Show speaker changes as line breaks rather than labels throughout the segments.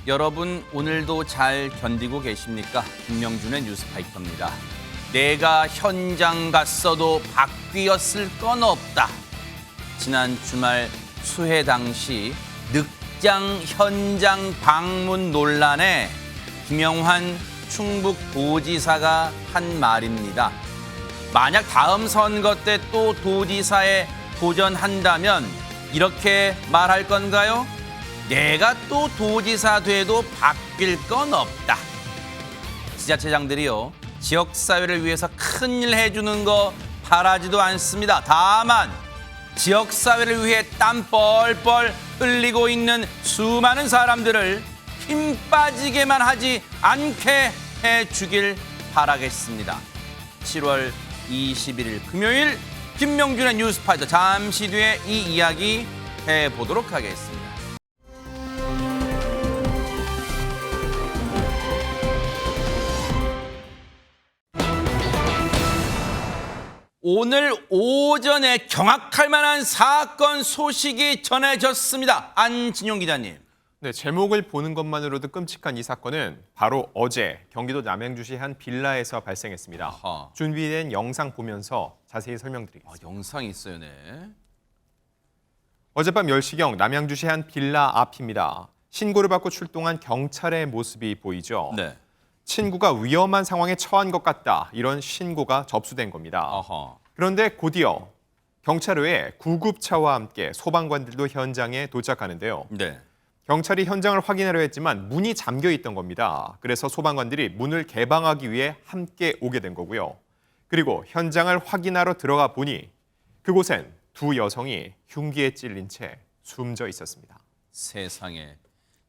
여러분 오늘도 잘 견디고 계십니까? 김명준의 뉴스파이터입니다. 내가 현장 갔어도 바뀌었을 건 없다. 지난 주말 수해 당시 늑장 현장 방문 논란에 김영환 충북도지사가 한 말입니다. 만약 다음 선거 때 또 도지사에 도전한다면 이렇게 말할 건가요? 내가 또 도지사 돼도 바뀔 건 없다. 지자체장들이요, 지역사회를 위해서 큰일 해주는 거 바라지도 않습니다. 다만 지역사회를 위해 땀 뻘뻘 흘리고 있는 수많은 사람들을 힘 빠지게만 하지 않게 해주길 바라겠습니다. 7월 21일 금요일 김명준의 뉴스파이터, 잠시 뒤에 이 이야기 해보도록 하겠습니다. 오늘 오전에 경악할 만한 사건 소식이 전해졌습니다. 안진용 기자님.
네, 제목을 보는 것만으로도 끔찍한 이 사건은 바로 어제 경기도 남양주시 한 빌라에서 발생했습니다.
아하.
준비된 영상 보면서 자세히 설명드리겠습니다.
영상이 있어요, 네.
어젯밤 10시경 남양주시 한 빌라 앞입니다. 신고를 받고 출동한 경찰의 모습이 보이죠.
네.
친구가 위험한 상황에 처한 것 같다, 이런 신고가 접수된 겁니다.
아하.
그런데 곧이어 경찰 외에 구급차와 함께 소방관들도 현장에 도착하는데요.
네.
경찰이 현장을 확인하려 했지만 문이 잠겨 있던 겁니다. 그래서 소방관들이 문을 개방하기 위해 함께 오게 된 거고요. 그리고 현장을 확인하러 들어가 보니 그곳엔 두 여성이 흉기에 찔린 채 숨져 있었습니다.
세상에.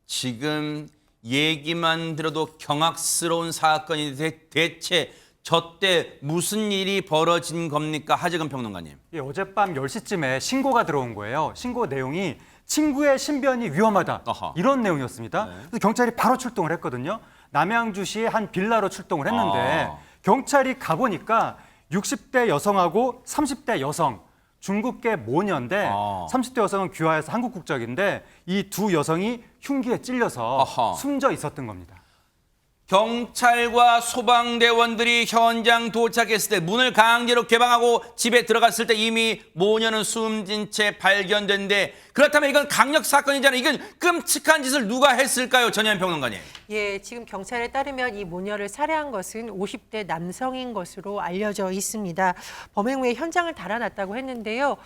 지금 얘기만 들어도 경악스러운 사건이 대체 저때 무슨 일이 벌어진 겁니까? 하재근 평론가님.
예, 어젯밤 10시쯤에 신고가 들어온 거예요. 신고 내용이 친구의 신변이 위험하다,
아하.
이런 내용이었습니다.
네.
그래서 경찰이 바로 출동을 했거든요. 남양주시의 한 빌라로 출동을 했는데 경찰이 가보니까 60대 여성하고 30대 여성, 중국계 모녀인데 30대 여성은 귀화해서 한국 국적인데 이 두 여성이 흉기에 찔려서
아하.
숨져 있었던 겁니다.
경찰과 소방대원들이 현장 도착했을 때 문을 강제로 개방하고 집에 들어갔을 때 이미 모녀는 숨진 채 발견된데, 그렇다면 이건 강력 사건이잖아요. 이건 끔찍한 짓을 누가 했을까요? 전현 평론가님.
예, 지금 경찰에 따르면 이 모녀를 살해한 것은 50대 남성인 것으로 알려져 있습니다. 범행 후에 현장을 달아났다고 했는데요.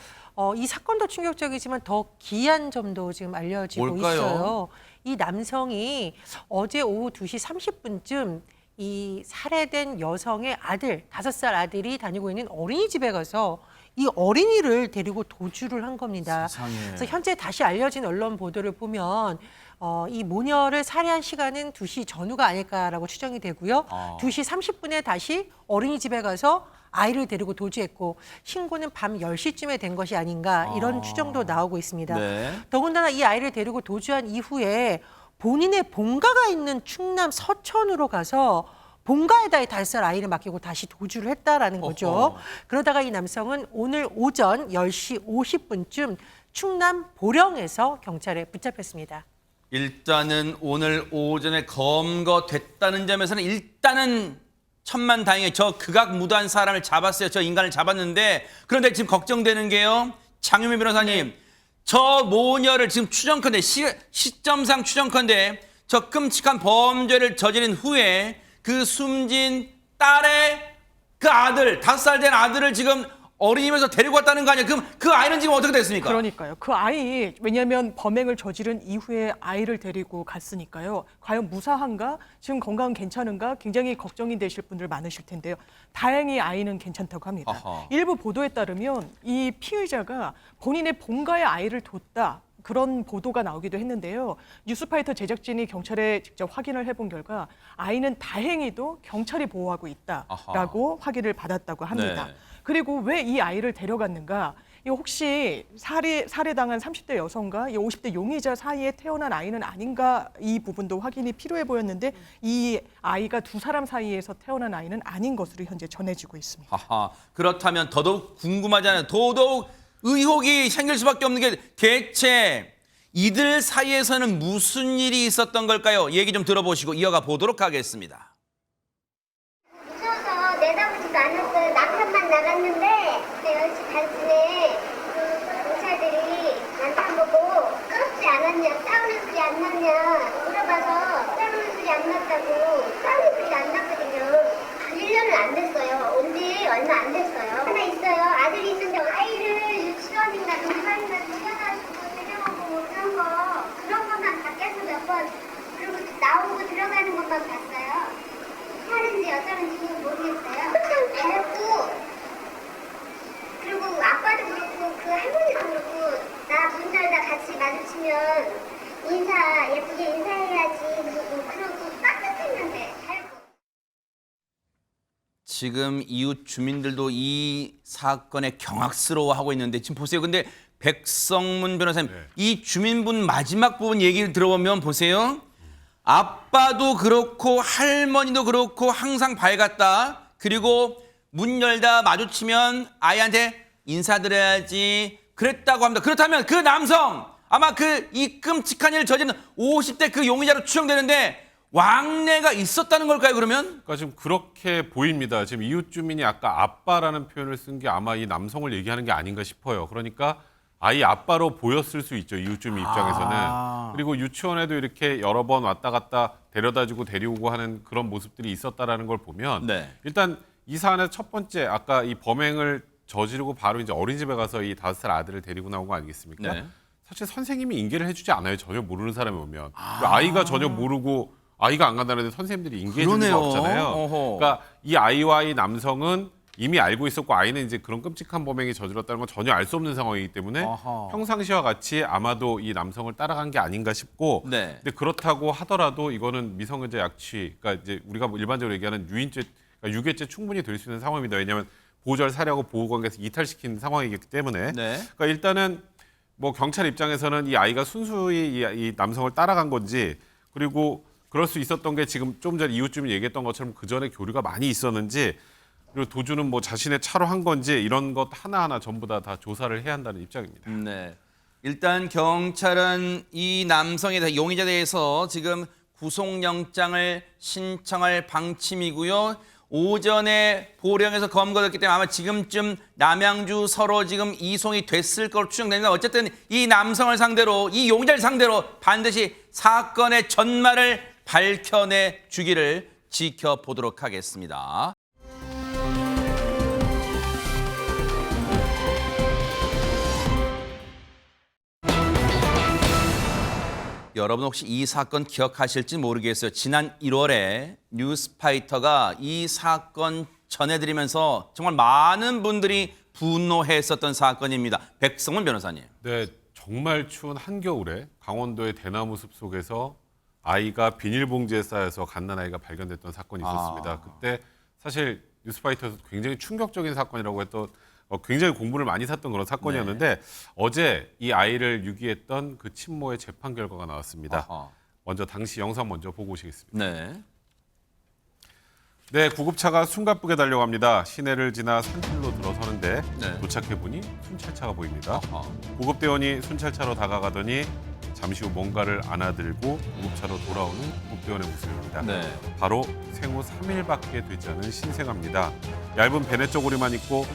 이 사건도 충격적이지만 더 기이한 점도 지금 알려지고
뭘까요?
있어요. 이 남성이 어제 오후 2시 30분쯤 이 살해된 여성의 아들, 5살 아들이 다니고 있는 어린이집에 가서 이 어린이를 데리고 도주를 한 겁니다.
세상에.
그래서 현재 다시 알려진 언론 보도를 보면 이 모녀를 살해한 시간은 2시 전후가 아닐까라고 추정이 되고요. 2시 30분에 다시 어린이집에 가서 아이를 데리고 도주했고 신고는 밤 10시쯤에 된 것이 아닌가, 이런 추정도 나오고 있습니다.
네.
더군다나 이 아이를 데리고 도주한 이후에 본인의 본가가 있는 충남 서천으로 가서 본가에다 5살 아이를 맡기고 다시 도주를 했다라는 거죠.
어허.
그러다가 이 남성은 오늘 오전 10시 50분쯤 충남 보령에서 경찰에 붙잡혔습니다.
일단은 오늘 오전에 검거됐다는 점에서는 일단은 천만다행히 저 극악무도한 사람을 잡았어요. 저 인간을 잡았는데, 그런데 지금 걱정되는 게요, 장유미 변호사님, 저 모녀를 지금 추정컨대, 시점상 추정컨대 저 끔찍한 범죄를 저지른 후에 그 숨진 딸의 그 아들, 5살 된 아들을 지금 어린이집에서 데리고 왔다는 거 아니에요? 그럼 그 아이는 지금 어떻게 됐습니까?
그러니까요. 그 아이, 왜냐하면 범행을 저지른 이후에 아이를 데리고 갔으니까요. 과연 무사한가? 지금 건강은 괜찮은가? 굉장히 걱정이 되실 분들 많으실 텐데요. 다행히 아이는 괜찮다고 합니다.
아하.
일부 보도에 따르면 이 피의자가 본인의 본가에 아이를 뒀다, 그런 보도가 나오기도 했는데요. 뉴스파이터 제작진이 경찰에 직접 확인을 해본 결과 아이는 다행히도 경찰이 보호하고 있다라고 확인을 받았다고 합니다.
네.
그리고 왜 이 아이를 데려갔는가? 이 혹시 살해당한 30대 여성과 이 50대 용의자 사이에 태어난 아이는 아닌가, 이 부분도 확인이 필요해 보였는데 이 아이가 두 사람 사이에서 태어난 아이는 아닌 것으로 현재 전해지고 있습니다.
하하, 그렇다면 더더욱 궁금하잖아요. 더더욱 의혹이 생길 수밖에 없는 게 대체 이들 사이에서는 무슨 일이 있었던 걸까요? 얘기 좀 들어보시고 이어가 보도록 하겠습니다.
무서워서 내다보지도 않았어요. 남편만 나갔는데 10시 반쯤에 그 경찰들이 남편 보고 싸우지 않았냐, 싸우는 소리 안 났냐 물어봐서 싸우는 소리 안 났다고. 싸우는 소리가 안 났거든요. 1년은 안 됐어요. 온 지 얼마 안 됐어요. 하나 있어요. 아들이 있는데 아이를 유치원인가 동산인가 데려가지고 데려오고 그런 것만 밖에서 몇 번 그리고 나오고 들어가는 것만 봤어요. 하는지 어쩌는지 모르겠어요. 항상 밟고 그리고 아빠도 그렇고 그 할머니도 그렇고 나 문 열다 같이 마주치면 예쁘게 인사해야지 그러고 빡빡했는데 밟고.
지금 이웃 주민들도 이 사건에 경악스러워하고 있는데 지금 보세요. 근데 백성문 변호사님, 이 주민분 마지막 부분 얘기를 들어보면 보세요. 아빠도 그렇고 할머니도 그렇고 항상 밝았다. 그리고 문 열다 마주치면 아이한테 인사드려야지 그랬다고 합니다. 그렇다면 그 남성 아마 이 끔찍한 일을 저지른 50대 그 용의자로 추정되는데 왕래가 있었다는 걸까요, 그러면?
그러니까 지금 그렇게 보입니다. 지금 이웃 주민이 아까 아빠라는 표현을 쓴 게 아마 이 남성을 얘기하는 게 아닌가 싶어요. 그러니까 아이 아빠로 보였을 수 있죠, 이웃 주민 입장에서는. 그리고 유치원에도 이렇게 여러 번 왔다 갔다 데려다주고 데리오고 하는 그런 모습들이 있었다라는 걸 보면
네.
일단 이 사안의 첫 번째 아까 이 범행을 저지르고 바로 이제 어린이집에 가서 이 5살 아들을 데리고 나온 거 아니겠습니까?
네.
사실 선생님이 인계를 해주지 않아요. 전혀 모르는 사람이 오면. 아이가 전혀 모르고 아이가 안 간다는데 선생님들이 인계해 주는
그러네요.
거 없잖아요.
어허.
그러니까 이 아이와 이 남성은 이미 알고 있었고 아이는 이제 그런 끔찍한 범행이 저질렀다는 건 전혀 알 수 없는 상황이기 때문에
어허.
평상시와 같이 아마도 이 남성을 따라간 게 아닌가 싶고
네.
근데 그렇다고 하더라도 이거는 미성년자 약취 그러니까 이제 우리가 일반적으로 얘기하는 유인죄 그러니까 유괴죄 충분히 될 수 있는 상황입니다. 왜냐하면 보호자를 살해하고 보호관계에서 이탈시킨 상황이기 때문에
네.
그러니까 일단은 뭐 경찰 입장에서는 이 아이가 순수히 이 남성을 따라간 건지 그리고 그럴 수 있었던 게 지금 좀 전에 이웃 주민이 얘기했던 것처럼 그 전에 교류가 많이 있었는지 그리고 도주는 뭐 자신의 차로 한 건지 이런 것 하나하나 전부 다 조사를 해야 한다는 입장입니다.
네. 일단 경찰은 이 남성에 대해 용의자에 대해서 지금 구속영장을 신청할 방침이고요. 오전에 보령에서 검거됐기 때문에 아마 지금쯤 남양주 서로 지금 이송이 됐을 것으로 추정됩니다. 어쨌든 이 남성을 상대로 이 용의자를 상대로 반드시 사건의 전말을 밝혀내 주기를 지켜보도록 하겠습니다. 여러분 혹시 이 사건 기억하실지 모르겠어요. 지난 1월에 뉴스파이터가 이 사건 전해드리면서 정말 많은 분들이 분노했었던 사건입니다. 백성문 변호사님.
네, 정말 추운 한겨울에 강원도의 대나무 숲 속에서 아이가 비닐봉지에 쌓여서 갓난아이가 발견됐던 사건이 있었습니다. 그때 사실 뉴스파이터에서 굉장히 충격적인 사건이라고 했던 굉장히 공분을 많이 샀던 그런 사건이었는데 어제 이 아이를 유기했던 그 친모의 재판 결과가 나왔습니다.
아하.
먼저 당시 영상 먼저 보고 오시겠습니다.
네.
네, 구급차가 숨가쁘게 달려갑니다. 시내를 지나 산길로 들어서는데
네.
도착해보니 순찰차가 보입니다.
아하.
구급대원이 순찰차로 다가가더니 잠시 후 뭔가를 안아들고 구급차로 돌아오는 구급대원의 모습입니다.
네.
바로 생후 3일밖에 되지 않은 신생아입니다. 얇은 베네 쪼고리만 입고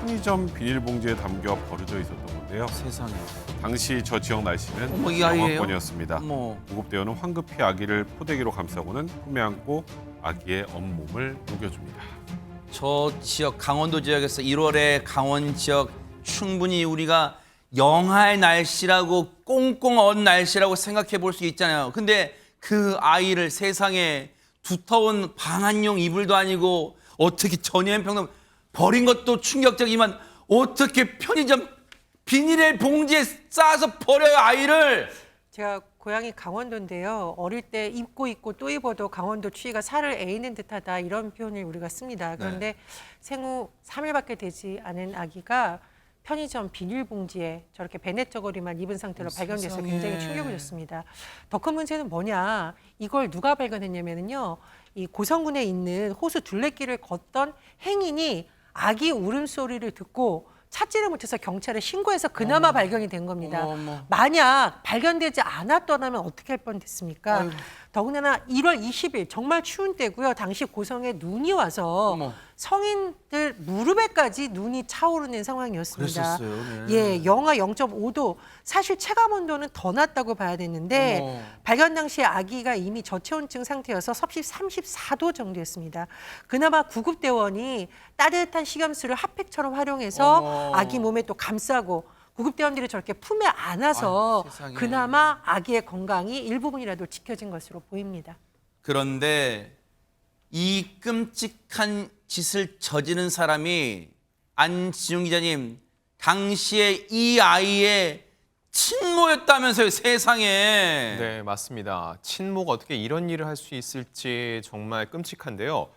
편의점 비닐봉지에 담겨 버려져 있었던 건데요.
세상에.
당시 저 지역 날씨는
어머, 이 아이예요?
영하권이었습니다.
어머.
구급대원은 황급히 아기를 포대기로 감싸고는 품에 안고 아기의 온몸을 녹여줍니다.
저 지역 강원도 지역에서 1월에 강원 지역 충분히 우리가 영하의 날씨라고 꽁꽁 얼은 날씨라고 생각해 볼 수 있잖아요. 근데 그 아이를 세상에 두터운 방한용 이불도 아니고 어떻게 전염병도 버린 것도 충격적이지만 어떻게 편의점 비닐의 봉지에 싸서 버려요 아이를.
제가 고향이 강원도인데요. 어릴 때 입고 입고 또 입어도 강원도 추위가 살을 에이는 듯하다 이런 표현을 우리가 씁니다. 그런데 생후 3일밖에 되지 않은 아기가 편의점 비닐봉지에 저렇게 베네 저고리만 입은 상태로 발견돼서
세상에.
굉장히 충격을 줬습니다. 더 큰 문제는 뭐냐? 이걸 누가 발견했냐면요. 이 고성군에 있는 호수 둘레길을 걷던 행인이 아기 울음소리를 듣고 찾지를 못해서 경찰에 신고해서 그나마 발견이 된 겁니다.
어머.
만약 발견되지 않았더라면 어떻게 할 뻔했습니까?
아이고.
더군다나 1월 20일 정말 추운 때고요. 당시 고성에 눈이 와서
어머.
성인들 무릎에까지 눈이 차오르는 상황이었습니다.
그랬었어요. 네.
예, 영하 0.5도. 사실 체감 온도는 더 낮다고 봐야 되는데
어머.
발견 당시에 아기가 이미 저체온증 상태여서 섭씨 34도 정도였습니다. 그나마 구급대원이 따뜻한 식염수를 핫팩처럼 활용해서
어머.
아기 몸에 또 감싸고 구급대원들이 저렇게 품에 안아서
아유, 세상에.
그나마 아기의 건강이 일부분이라도 지켜진 것으로 보입니다.
그런데 이 끔찍한 짓을 저지른 사람이 안지용 기자님 당시에 이 아이의 친모였다면서요, 세상에.
네, 맞습니다. 친모가 어떻게 이런 일을 할 수 있을지 정말 끔찍한데요.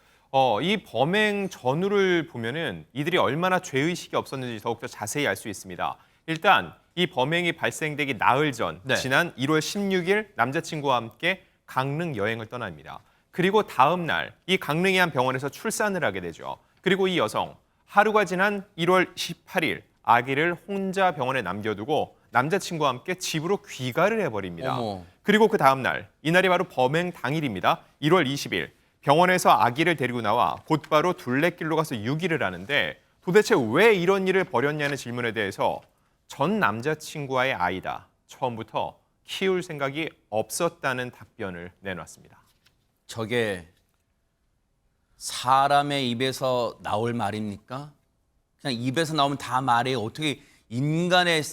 이 범행 전후를 보면은 이들이 얼마나 죄의식이 없었는지 더욱더 자세히 알 수 있습니다. 일단 이 범행이 발생되기 나흘 전
네.
지난 1월 16일 남자친구와 함께 강릉 여행을 떠납니다. 그리고 다음 날 이 강릉의 한 병원에서 출산을 하게 되죠. 그리고 이 여성 하루가 지난 1월 18일 아기를 혼자 병원에 남겨두고 남자친구와 함께 집으로 귀가를 해버립니다.
어머.
그리고 그 다음 날 이날이 바로 범행 당일입니다. 1월 20일 병원에서 아기를 데리고 나와 곧바로 둘레길로 가서 유기를 하는데 도대체 왜 이런 일을 벌였냐는 질문에 대해서 전 남자친구와의 아이다. 처음부터 키울 생각이 없었다는 답변을 내놨습니다.
저게 사람의 입에서 나올 말입니까? 그냥 입에서 나오면 다 말이에요. 어떻게 인간의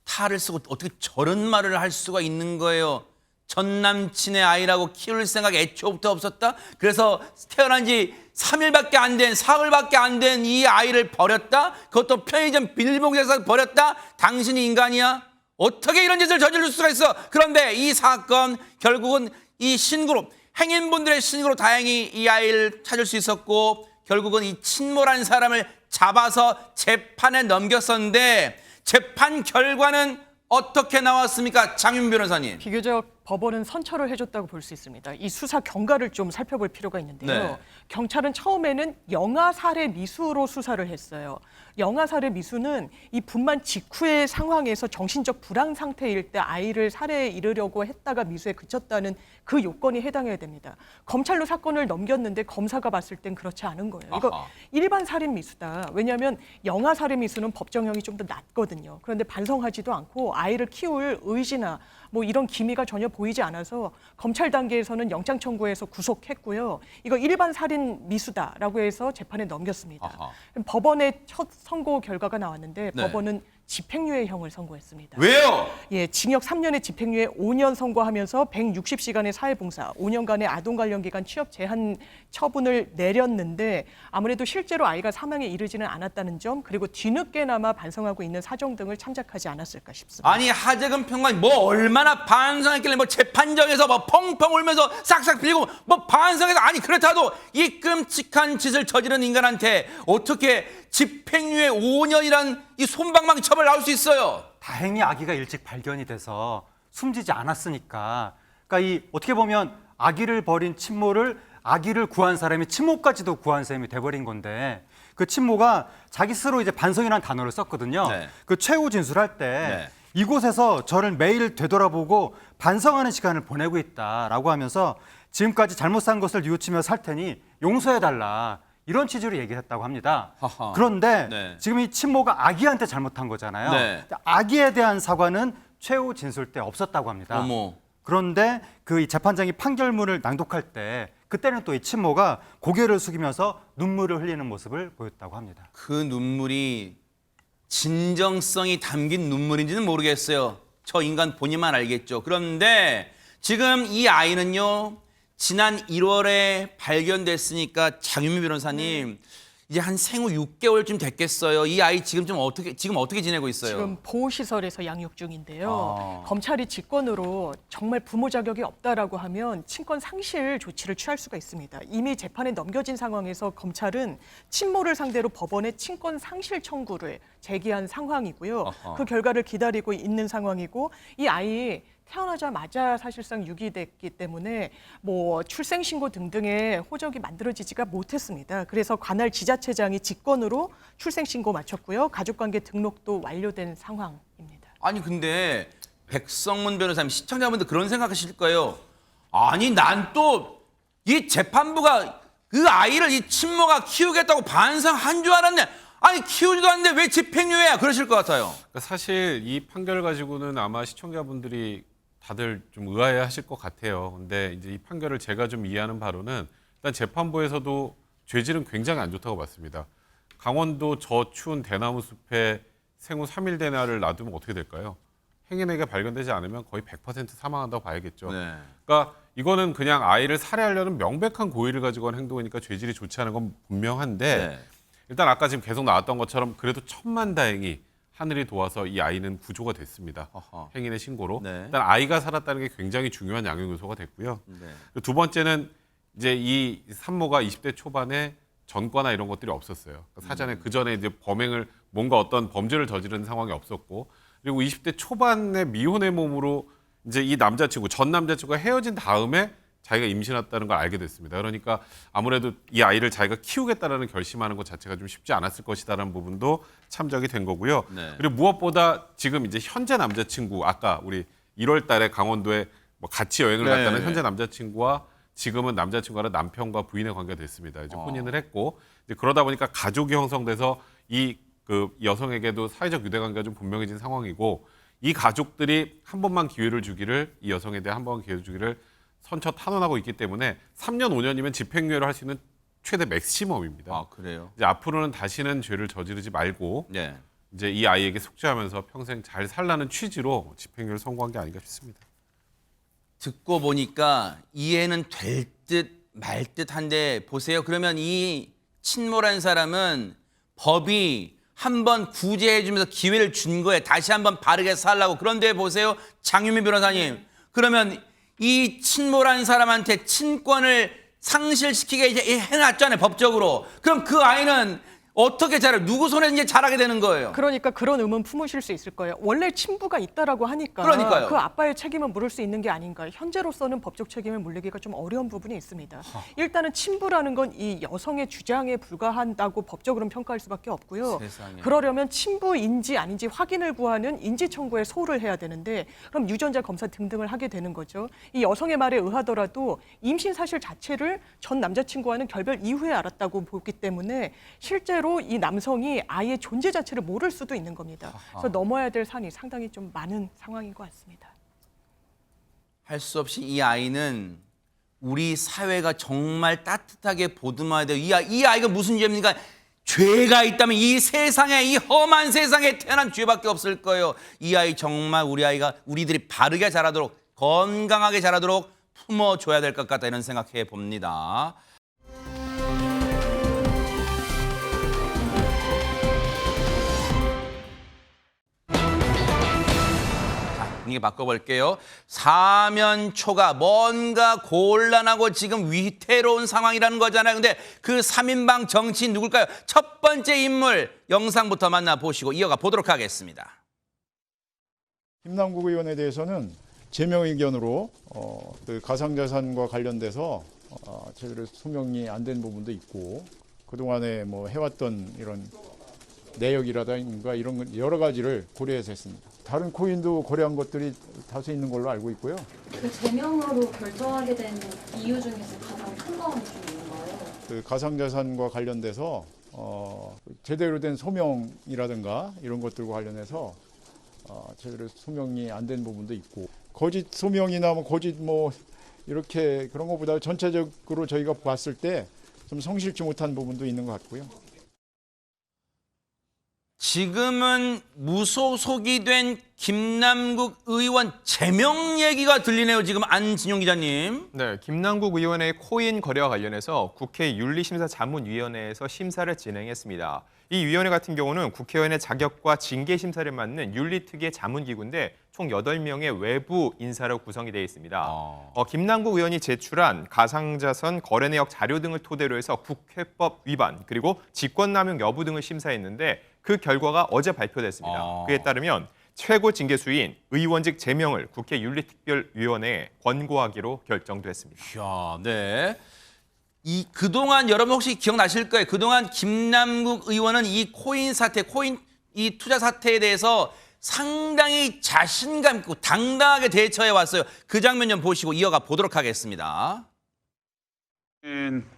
탈을 쓰고 어떻게 저런 말을 할 수가 있는 거예요? 전 남친의 아이라고 키울 생각 애초부터 없었다? 그래서 태어난 지 3일밖에 안 된, 사흘밖에 안 된 이 아이를 버렸다? 그것도 편의점 비닐봉지에서 버렸다? 당신이 인간이야? 어떻게 이런 짓을 저지를 수가 있어? 그런데 이 사건 결국은 이 신고로, 행인분들의 신고로 다행히 이 아이를 찾을 수 있었고 결국은 이 친모라는 사람을 잡아서 재판에 넘겼었는데 재판 결과는 어떻게 나왔습니까? 장윤 변호사님.
비교적 법원은 선처를 해줬다고 볼 수 있습니다. 이 수사 경과를 좀 살펴볼 필요가 있는데요.
네.
경찰은 처음에는 영아 살해 미수로 수사를 했어요. 영아 살해 미수는 이 분만 직후의 상황에서 정신적 불안 상태일 때 아이를 살해에 이르려고 했다가 미수에 그쳤다는 그 요건이 해당해야 됩니다. 검찰로 사건을 넘겼는데 검사가 봤을 땐 그렇지 않은 거예요. 이거
아하.
일반 살인 미수다. 왜냐하면 영아 살인 미수는 법정형이 좀 더 낮거든요. 그런데 반성하지도 않고 아이를 키울 의지나 뭐 이런 기미가 전혀 보이지 않아서 검찰 단계에서는 영장 청구해서 구속했고요. 이거 일반 살인 미수다라고 해서 재판에 넘겼습니다.
아하.
법원의 첫 선고 결과가 나왔는데
네.
법원은 집행유예 형을 선고했습니다.
왜요?
예, 징역 3년에 집행유예 5년 선고하면서 160시간의 사회봉사, 5년간의 아동 관련 기간 취업 제한 처분을 내렸는데 아무래도 실제로 아이가 사망에 이르지는 않았다는 점 그리고 뒤늦게나마 반성하고 있는 사정 등을 참작하지 않았을까 싶습니다.
아니 하재근 평론가님 뭐 얼마나 반성했길래 뭐 재판정에서 뭐 펑펑 울면서 싹싹 빌고 뭐 반성해서 아니 그렇다도 이 끔찍한 짓을 저지른 인간한테 어떻게 집행유예 5년이란 이 솜방망이 처벌 나올 수 있어요?
다행히 아기가 일찍 발견이 돼서 숨지지 않았으니까. 그러니까 이 어떻게 보면 아기를 버린 친모를 아기를 구한 사람이 친모까지도 구한 셈이 돼버린 건데 그 친모가 자기 스스로 이제 반성이라는 단어를 썼거든요.
네.
그 최후 진술할 때
네.
이곳에서 저를 매일 되돌아보고 반성하는 시간을 보내고 있다라고 하면서 지금까지 잘못 산 것을 뉘우치며 살 테니 용서해달라. 이런 취지로 얘기를 했다고 합니다.
하하.
그런데
네.
지금 이 친모가 아기한테 잘못한 거잖아요.
네.
아기에 대한 사과는 최후 진술 때 없었다고 합니다.
어머.
그런데 그 이 재판장이 판결문을 낭독할 때 그때는 또 이 친모가 고개를 숙이면서 눈물을 흘리는 모습을 보였다고 합니다.
그 눈물이 진정성이 담긴 눈물인지는 모르겠어요. 저 인간 본인만 알겠죠. 그런데 지금 이 아이는요. 지난 1월에 발견됐으니까 장윤미 변호사님 이제 한 생후 6개월쯤 됐겠어요. 이 아이 지금 어떻게 지내고 있어요?
지금 보호시설에서 양육 중인데요. 검찰이 직권으로 정말 부모 자격이 없다라고 하면 친권 상실 조치를 취할 수가 있습니다. 이미 재판에 넘겨진 상황에서 검찰은 친모를 상대로 법원에 친권 상실 청구를 제기한 상황이고요.
아하.
그 결과를 기다리고 있는 상황이고 이 아이 태어나자마자 사실상 유기됐기 때문에 뭐 출생신고 등등의 호적이 만들어지지가 못했습니다. 그래서 관할 지자체장이 직권으로 출생신고 마쳤고요. 가족관계 등록도 완료된 상황입니다.
아니 근데 백성문 변호사님, 시청자분들 그런 생각하실 거예요. 아니 난 또 이 재판부가 그 아이를 이 친모가 키우겠다고 반성한 줄 알았네. 아니 키우지도 않는데 왜 집행유예야? 그러실 것 같아요.
그러니까 사실 이 판결 가지고는 아마 시청자분들이 다들 좀 의아해하실 것 같아요. 근데 이제 이 판결을 제가 좀 이해하는 바로는 일단 재판부에서도 죄질은 굉장히 안 좋다고 봤습니다. 강원도 저 추운 대나무 숲에 생후 3일 된 아를 놔두면 어떻게 될까요? 행인에게 발견되지 않으면 거의 100% 사망한다고 봐야겠죠.
네.
그러니까 이거는 그냥 아이를 살해하려는 명백한 고의를 가지고 한 행동이니까 죄질이 좋지 않은 건 분명한데
네.
일단 아까 지금 계속 나왔던 것처럼 그래도 천만다행히 하늘이 도와서 이 아이는 구조가 됐습니다.
어허.
행인의 신고로.
네.
일단 아이가 살았다는 게 굉장히 중요한 양형 요소가 됐고요.
네.
두 번째는 이제 이 산모가 20대 초반에 전과나 이런 것들이 없었어요. 그러니까 사전에 그 전에 이제 범행을 뭔가 어떤 범죄를 저지른 상황이 없었고 그리고 20대 초반의 미혼의 몸으로 이제 이 남자친구 전 남자친구가 헤어진 다음에 자기가 임신했다는 걸 알게 됐습니다. 그러니까 아무래도 이 아이를 자기가 키우겠다라는 결심하는 것 자체가 좀 쉽지 않았을 것이다라는 부분도 참작이 된 거고요.
네.
그리고 무엇보다 지금 이제 현재 남자친구 아까 우리 1월 달에 강원도에 뭐 같이 여행을
네,
갔다는
네.
현재 남자친구와 지금은 남자친구와 남편과 부인의 관계가 됐습니다. 이제 혼인을 했고 이제 그러다 보니까 가족이 형성돼서 이 그 여성에게도 사회적 유대관계가 좀 분명해진 상황이고 이 가족들이 한 번만 기회를 주기를 이 여성에 대해 한 번만 기회를 주기를 선처 탄원하고 있기 때문에 3년 5년이면 집행유예를 할 수 있는 최대 맥시멈입니다.
아 그래요?
이제 앞으로는 다시는 죄를 저지르지 말고
네.
이제 이 아이에게 속죄하면서 평생 잘 살라는 취지로 집행유예를 선고한 게 아닌가 싶습니다.
듣고 보니까 이해는 될 듯 말 듯한데 보세요. 그러면 이 친모라는 사람은 법이 한번 구제해주면서 기회를 준 거예요. 다시 한번 바르게 살라고. 그런데 보세요. 장유미 변호사님. 그러면 이 친모라는 사람한테 친권을 상실시키게 이제 해놨잖아요. 법적으로. 그럼 그 아이는 어떻게 자라요? 누구 손에 이제 자라게 되는 거예요?
그러니까 그런 의문 품으실 수 있을 거예요. 원래 친부가 있다라고 하니까
그러니까요.
그 아빠의 책임을 물을 수 있는 게 아닌가. 현재로서는 법적 책임을 물리기가 좀 어려운 부분이 있습니다. 일단은 친부라는 건 이 여성의 주장에 불과한다고 법적으로는 평가할 수밖에 없고요.
세상에.
그러려면 친부인지 아닌지 확인을 구하는 인지 청구에 소를 해야 되는데 그럼 유전자 검사 등등을 하게 되는 거죠. 이 여성의 말에 의하더라도 임신 사실 자체를 전 남자친구와는 결별 이후에 알았다고 보기 때문에 실제로 이 남성이 아이의 존재 자체를 모를 수도 있는 겁니다. 그래서 넘어야 될 산이 상당히 좀 많은 상황인 것 같습니다.
할 수 없이 이 아이는 우리 사회가 정말 따뜻하게 보듬어야 돼요. 이 아이가 무슨 죄입니까? 죄가 있다면 이 세상에, 이 험한 세상에 태어난 죄밖에 없을 거예요. 이 아이 정말 우리들이 바르게 자라도록, 건강하게 자라도록 품어줘야 될 것 같다, 이런 생각해 봅니다. 분위기 바꿔볼게요. 사면초가 뭔가 곤란하고 지금 위태로운 상황이라는 거잖아요. 근데 그 3인방 정치인 누굴까요? 첫 번째 인물 영상부터 만나보시고 이어가 보도록 하겠습니다.
김남국 의원에 대해서는 제명 의견으로 그 가상자산과 관련돼서 제대로 소명이 안 된 부분도 있고 그동안에 뭐 해왔던 이런 내역이라든가 이런 여러 가지를 고려해서 했습니다. 다른 코인도 고려한 것들이 다수 있는 걸로 알고 있고요.
그 제명으로 결정하게 된 이유 중에서 가장 큰 건 좀 있나요?
그 가상자산과 관련돼서 제대로 된 소명이라든가 이런 것들과 관련해서 제대로 소명이 안 된 부분도 있고 거짓 소명이나 뭐 거짓 뭐 이렇게 그런 것보다 전체적으로 저희가 봤을 때 좀 성실치 못한 부분도 있는 것 같고요.
지금은 무소속이 된 김남국 의원 제명 얘기가 들리네요. 지금 안진용 기자님.
네, 김남국 의원의 코인 거래와 관련해서 국회 윤리심사자문위원회에서 심사를 진행했습니다. 이 위원회 같은 경우는 국회의원의 자격과 징계 심사를 맡는 윤리특위의 자문기구인데 총 8명의 외부 인사로 구성이 되어 있습니다. 김남국 의원이 제출한 가상자산 거래 내역 자료 등을 토대로 해서 국회법 위반 그리고 직권남용 여부 등을 심사했는데 그 결과가 어제 발표됐습니다. 그에 따르면 최고 징계수인 의원직 제명을 국회 윤리특별위원회에 권고하기로 결정됐습니다.
이야, 네. 그동안 여러분 혹시 기억나실 거예요. 그동안 김남국 의원은 이 코인 사태, 이 투자 사태에 대해서 상당히 자신감 있고 당당하게 대처해 왔어요. 그 장면 좀 보시고 이어가 보도록 하겠습니다.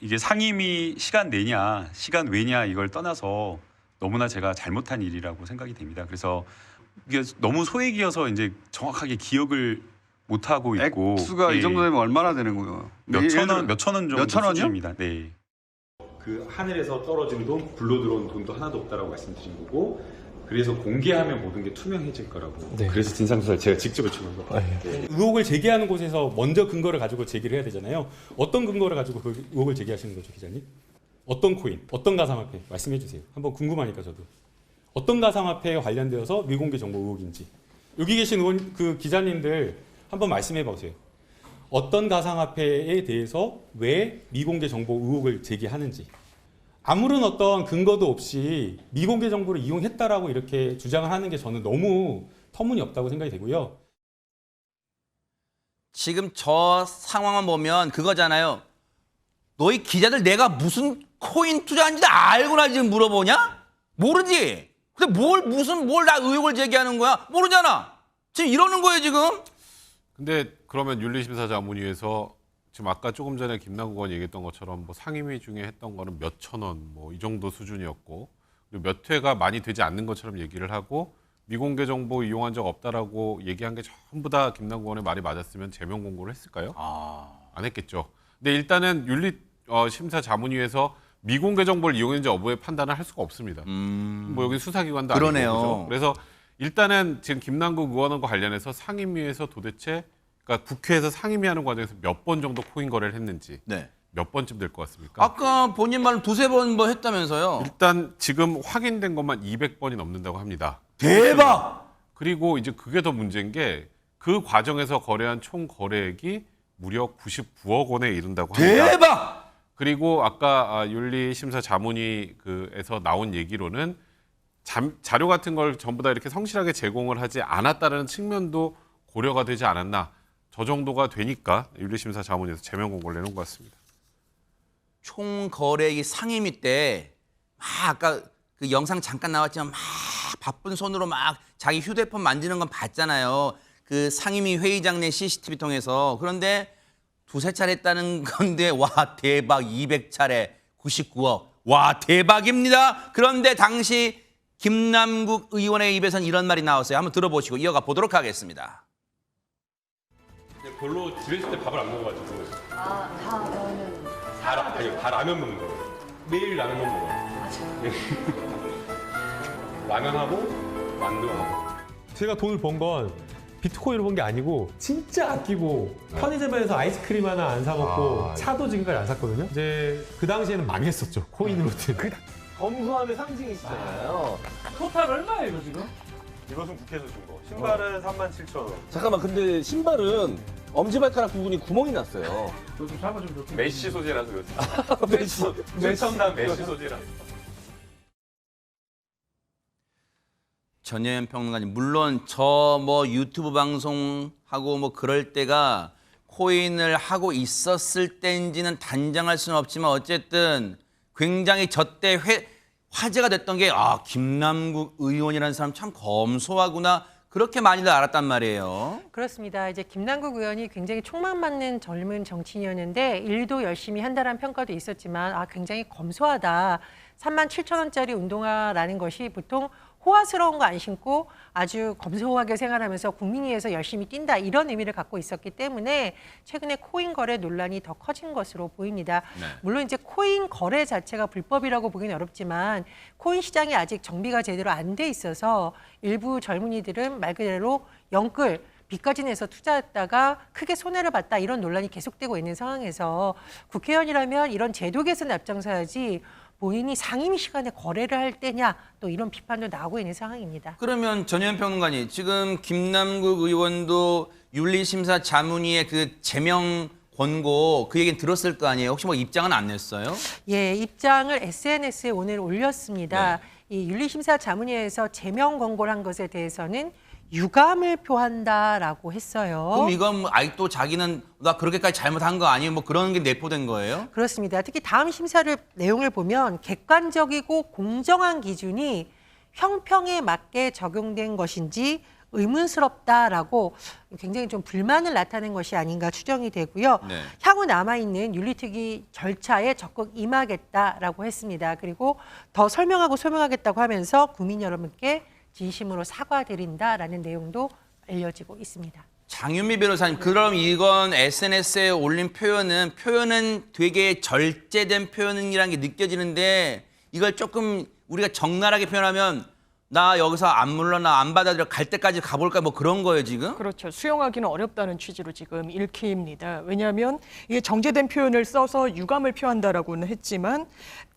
이게 상임위 시간 내냐, 시간 외냐 이걸 떠나서 너무나 제가 잘못한 일이라고 생각이 됩니다. 그래서 이게 너무 소액이어서 이제 정확하게 기억을 못 하고 있고
액수가 이 정도 되면 얼마나 되는 거예요?
몇천 원 정도
몇천 원이요?
수준입니다. 네.
그 하늘에서 떨어진 돈, 굴러 들어온 돈도 하나도 없다라고 말씀드린 거고, 그래서 공개하면 모든 게 투명해질 거라고.
네.
그래서 진상조사를 제가 직접 요청한 거. 네.
의혹을 제기하는 곳에서 먼저 근거를 가지고 제기를 해야 되잖아요. 어떤 근거를 가지고 그 의혹을 제기하시는 거죠, 기자님? 어떤 코인, 어떤 가상화폐 말씀해 주세요. 한번 궁금하니까 저도. 어떤 가상화폐에 관련되어서 미공개 정보 의혹인지. 여기 계신 의원, 그 기자님들 한번 말씀해 보세요. 어떤 가상화폐에 대해서 왜 미공개 정보 의혹을 제기하는지. 아무런 어떤 근거도 없이 미공개 정보를 이용했다라고 이렇게 주장을 하는 게 저는 너무 터무니없다고 생각이 되고요.
지금 저 상황만 보면 그거잖아요. 너희 기자들 내가 무슨 코인 투자한지 알고나 지금 물어보냐? 모르지. 근데 뭘 나 의혹을 제기하는 거야? 모르잖아. 지금 이러는 거예요, 지금.
근데 그러면 윤리심사자문위에서 지금 아까 조금 전에 김남국 의원이 얘기했던 것처럼 뭐 상임위 중에 했던 거는 몇천 원 뭐 이 정도 수준이었고, 그리고 몇 회가 많이 되지 않는 것처럼 얘기를 하고 미공개 정보 이용한 적 없다라고 얘기한 게 전부 다 김남국 의원의 말이 맞았으면 제명 공고를 했을까요? 안 했겠죠. 근데 일단은 윤리심사자문위에서 미공개 정보를 이용했는지 여부의 판단을 할 수가 없습니다. 뭐 여기 수사기관도
그러네요.
아니고 그죠? 그래서 일단은 지금 김남국 의원과 관련해서 상임위에서 도대체 그러니까 국회에서 상임위하는 과정에서 몇 번 정도 코인 거래를 했는지
네.
몇 번쯤 될 것 같습니까?
아까 본인 말로 두세 번 뭐 했다면서요.
일단 지금 확인된 것만 200번이 넘는다고 합니다.
대박!
그리고 이제 그게 더 문제인 게 그 과정에서 거래한 총 거래액이 무려 99억 원에 이른다고 합니다.
대박!
그리고 아까 윤리심사자문위에서 나온 얘기로는 자료 같은 걸 전부 다 이렇게 성실하게 제공을 하지 않았다는 측면도 고려가 되지 않았나. 저 정도가 되니까 윤리심사자문위에서 제명 공고를 내놓은 것 같습니다.
총 거래액이 상임위 때 막 아까 그 영상 잠깐 나왔지만 막 바쁜 손으로 막 자기 휴대폰 만지는 건 봤잖아요. 그 상임위 회의장 내 CCTV 통해서. 그런데 두세 차례 했다는 건데 와 대박 200차례 99억. 와 대박입니다. 그런데 당시 김남국 의원의 입에선 이런 말이 나왔어요. 한번 들어보시고 이어가 보도록 하겠습니다.
별로 집에 있을 때 밥을 안 먹어가지고.
다 라면.
다 라면 먹는 거예요. 매일 라면만 먹어요. 라면하고 만두하고.
제가 돈을 번 건 비트코인으로 번 게 아니고 진짜 아끼고 편의점에서 아이스크림 하나 안 사 먹고 차도 지금까지 안 샀거든요. 이제 그 당시에는 망했었죠. 코인으로든.
검소함의 상징이시잖아요.
토탈 얼마예요, 이거 지금?
이것은 국회에서 준 거. 신발은 37,000원.
잠깐만, 근데 신발은 엄지발가락 부분이 구멍이 났어요.
좀 잡아주면 좋겠네.
메쉬 소재라서 그렇죠. 최첨단 메쉬 소재라서.
전혜연 평론가님, 물론 저 뭐 유튜브 방송하고 뭐 그럴 때가 코인을 하고 있었을 때인지는 단정할 수는 없지만 어쨌든 굉장히 저때 화제가 됐던 게 김남국 의원이라는 사람 참 검소하구나 그렇게 많이들 알았단 말이에요.
그렇습니다. 이제 김남국 의원이 굉장히 촉망받는 젊은 정치인이었는데 일도 열심히 한다는 평가도 있었지만 굉장히 검소하다. 37,000원짜리 운동화라는 것이 보통 호화스러운 거 안 신고 아주 검소하게 생활하면서 국민 위해서 열심히 뛴다 이런 의미를 갖고 있었기 때문에 최근에 코인 거래 논란이 더 커진 것으로 보입니다.
네.
물론 이제 코인 거래 자체가 불법이라고 보기는 어렵지만 코인 시장이 아직 정비가 제대로 안 돼 있어서 일부 젊은이들은 말 그대로 영끌 빚까지 내서 투자했다가 크게 손해를 봤다 이런 논란이 계속되고 있는 상황에서 국회의원이라면 이런 제도 개선에 앞장서야지 본인이 상임위 시간에 거래를 할 때냐 또 이런 비판도 나오고 있는 상황입니다.
그러면 전혜연 평론가님, 지금 김남국 의원도 윤리심사자문위의 그 제명 권고 그 얘기는 들었을 거 아니에요? 혹시 뭐 입장은 안 냈어요?
예, 입장을 SNS에 오늘 올렸습니다. 이 윤리심사자문위에서 제명 권고를 한 것에 대해서는 유감을 표한다라고 했어요.
그럼 이건 뭐 아직도 자기는 나 그렇게까지 잘못한 거 아니면 뭐 그런 게 내포된 거예요?
그렇습니다. 특히 다음 심사를 내용을 보면 객관적이고 공정한 기준이 형평에 맞게 적용된 것인지 의문스럽다라고 굉장히 좀 불만을 나타낸 것이 아닌가 추정이 되고요.
네.
향후 남아있는 윤리특위 절차에 적극 임하겠다라고 했습니다. 그리고 더 소명하겠다고 하면서 국민 여러분께 진심으로 사과드린다라는 내용도 알려지고 있습니다.
장윤미 변호사님, 그럼 이건 SNS에 올린 표현은 되게 절제된 표현이라는 게 느껴지는데 이걸 조금 우리가 적나라하게 표현하면 나 여기서 안 물러나 안 받아들여 갈 때까지 가볼까 뭐 그런 거예요 지금?
그렇죠. 수용하기는 어렵다는 취지로 지금 읽힙니다. 왜냐하면 이게 정제된 표현을 써서 유감을 표한다라고는 했지만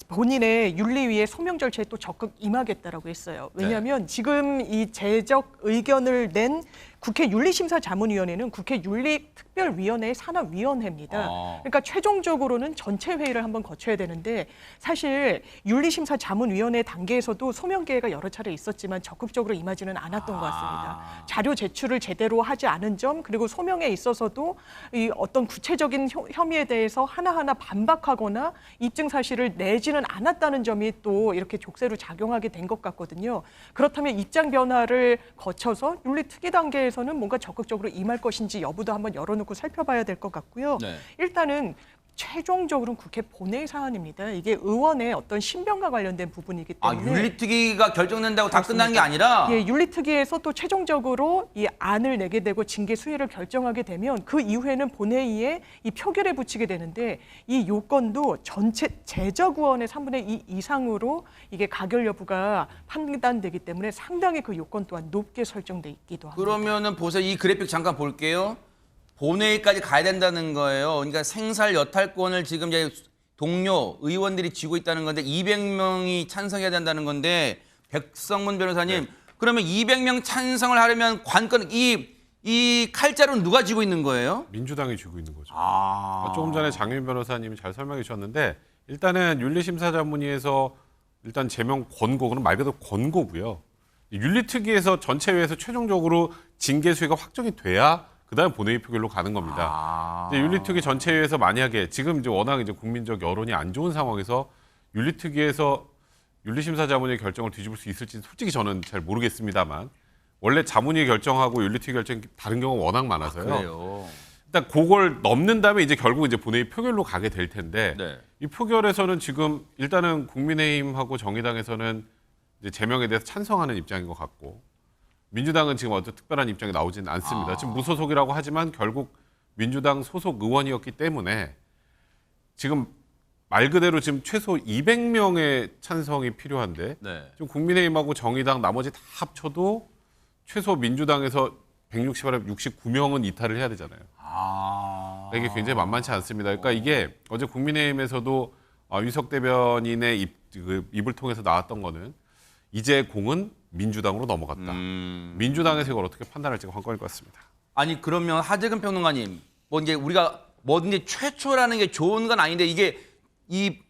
본인의 윤리위의 소명 절차에 또 적극 임하겠다라고 했어요. 왜냐하면 지금 이 제적 의견을 낸 국회 윤리심사자문위원회는 국회 윤리특별위원회의 산하위원회입니다. 그러니까 최종적으로는 전체 회의를 한번 거쳐야 되는데 사실 윤리심사자문위원회 단계에서도 소명 기회가 여러 차례 있었지만 적극적으로 임하지는 않았던 것 같습니다. 자료 제출을 제대로 하지 않은 점 그리고 소명에 있어서도 이 어떤 구체적인 혐의에 대해서 하나하나 반박하거나 입증 사실을 내지는 않았다는 점이 또 이렇게 족쇄로 작용하게 된 것 같거든요. 그렇다면 입장 변화를 거쳐서 윤리특위 단계에서는 뭔가 적극적으로 임할 것인지 여부도 한번 열어놓고 살펴봐야 될 것 같고요.
네.
일단은 최종적으로는 국회 본회의 사안입니다. 이게 의원의 어떤 신변과 관련된 부분이기 때문에
윤리특위가 결정된다고 다 끝난 게 아니라
예, 윤리특위에서 또 최종적으로 이 안을 내게 되고 징계 수위를 결정하게 되면 그 이후에는 본회의에 이 표결에 붙이게 되는데 이 요건도 전체 제적 의원의 3분의 2 이상으로 이게 가결 여부가 판단되기 때문에 상당히 그 요건 또한 높게 설정돼 있기도 합니다.
그러면은 보세요. 이 그래픽 잠깐 볼게요. 본회의까지 가야 된다는 거예요. 그러니까 생살 여탈권을 지금 이제 동료 의원들이 쥐고 있다는 건데 200명이 찬성해야 된다는 건데 백성문 변호사님, 그러면 200명 찬성을 하려면 관건 이 칼자루는 누가 쥐고 있는 거예요?
민주당이 쥐고 있는 거죠. 조금 전에 장윤 변호사님이 잘 설명해 주셨는데 일단은 윤리심사자문위에서 일단 제명 권고는 말 그대로 권고고요. 윤리특위에서 전체회에서 최종적으로 징계 수위가 확정이 돼야 그다음 본회의 표결로 가는 겁니다. 이제 윤리특위 전체회에서 만약에 지금 이제 워낙 이제 국민적 여론이 안 좋은 상황에서 윤리특위에서 윤리심사자문위의 결정을 뒤집을 수 있을지는 솔직히 저는 잘 모르겠습니다만 원래 자문위 결정하고 윤리특위 결정이 다른 경우가 워낙 많아서요.
그래요.
일단 그걸 넘는 다음에 이제 결국 이제 본회의 표결로 가게 될 텐데 이 표결에서는 지금 일단은 국민의힘하고 정의당에서는 이제 제명에 대해서 찬성하는 입장인 것 같고 민주당은 지금 어떤 특별한 입장이 나오지는 않습니다. 지금 무소속이라고 하지만 결국 민주당 소속 의원이었기 때문에 지금 말 그대로 지금 최소 200명의 찬성이 필요한데 지금 국민의힘하고 정의당 나머지 다 합쳐도 최소 민주당에서 160에 69명은 이탈을 해야 되잖아요. 이게 굉장히 만만치 않습니다. 그러니까 이게 어제 국민의힘에서도 윤석 대변인의 입을 통해서 나왔던 거는 이제 공은 민주당으로 넘어갔다. 민주당에서 이걸 어떻게 판단할지가 관건일 것 같습니다.
아니 그러면 하재근 평론가님, 뭐 이제 우리가 뭐든지 최초라는 게 좋은 건 아닌데 이게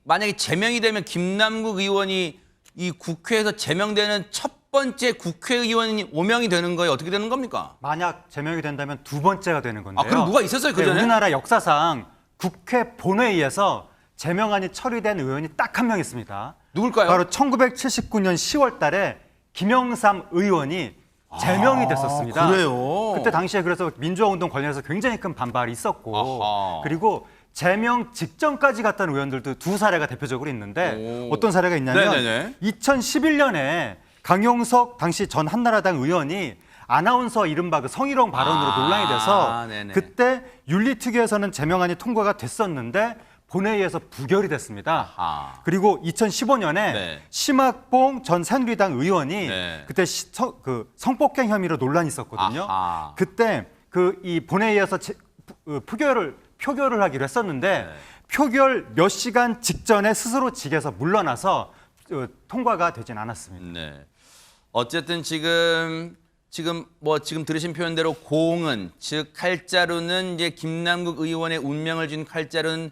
만약에 제명이 되면 김남국 의원이 이 국회에서 제명되는 첫 번째 국회의원이 5명이 되는 거예요? 어떻게 되는 겁니까?
만약 제명이 된다면 두 번째가 되는 건데요.
그럼 누가 있었어요 그 전에?
우리나라 역사상 국회 본회의에서 제명안이 처리된 의원이 딱 한 명 있습니다.
누굴까요?
바로 1979년 10월 달에 김영삼 의원이 제명이 됐었습니다.
그래요?
그때 당시에 그래서 민주화운동 관련해서 굉장히 큰 반발이 있었고 그리고 제명 직전까지 갔던 의원들도 두 사례가 대표적으로 있는데 어떤 사례가 있냐면 2011년에 강용석 당시 전 한나라당 의원이 아나운서 이른바 그 성희롱 발언으로 논란이 돼서 그때 윤리특위에서는 제명안이 통과가 됐었는데 본회의에서 부결이 됐습니다. 그리고 2015년에 심학봉 전 새누리당 의원이 그때 성폭행 혐의로 논란이 있었거든요. 그때 이 본회의에서 표결을 하기로 했었는데 표결 몇 시간 직전에 스스로 직에서 물러나서 통과가 되진 않았습니다.
어쨌든 지금 들으신 표현대로 공은 즉 칼자루는 이제 김남국 의원의 운명을 쥔 칼자루는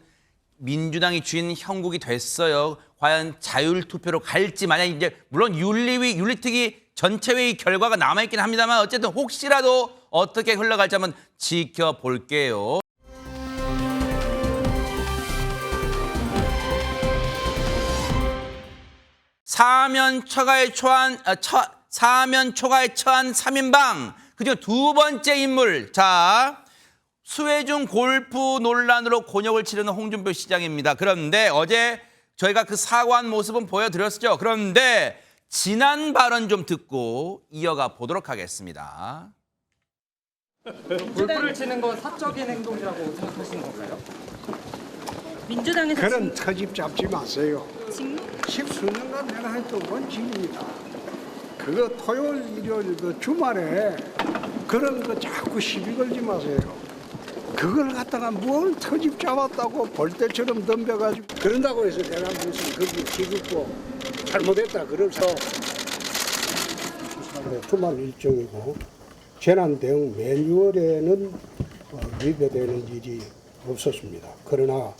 민주당이 쥔 형국이 됐어요. 과연 자율투표로 갈지 만약 이제 물론 윤리특위 전체 회의 결과가 남아있긴 합니다만 어쨌든 혹시라도 어떻게 흘러갈지 한번 지켜볼게요. 사면 초과에 처한 3인방. 그중 두 번째 인물. 자, 수혜중 골프 논란으로 곤욕을 치르는 홍준표 시장입니다. 그런데 어제 저희가 그 사과한 모습은 보여드렸죠. 그런데 지난 발언 좀 듣고 이어가 보도록 하겠습니다.
골프를 치는 건 사적인 행동이라고 생각하시는 건가요?
민주당에서 그런 터집 잡지 마세요. 십수년간 내가 했던 원칙입니다. 그거 토요일, 일요일 그 주말에 그런 거 자꾸 시비 걸지 마세요. 그걸 갖다가 뭘 터집 잡았다고 벌떼처럼 덤벼가지고 그런다고 해서 내가 무슨 거기 기죽고 잘못했다 그래서 주말 일정이고 재난 대응 매뉴얼에는 위배되는 일이 없었습니다. 그러나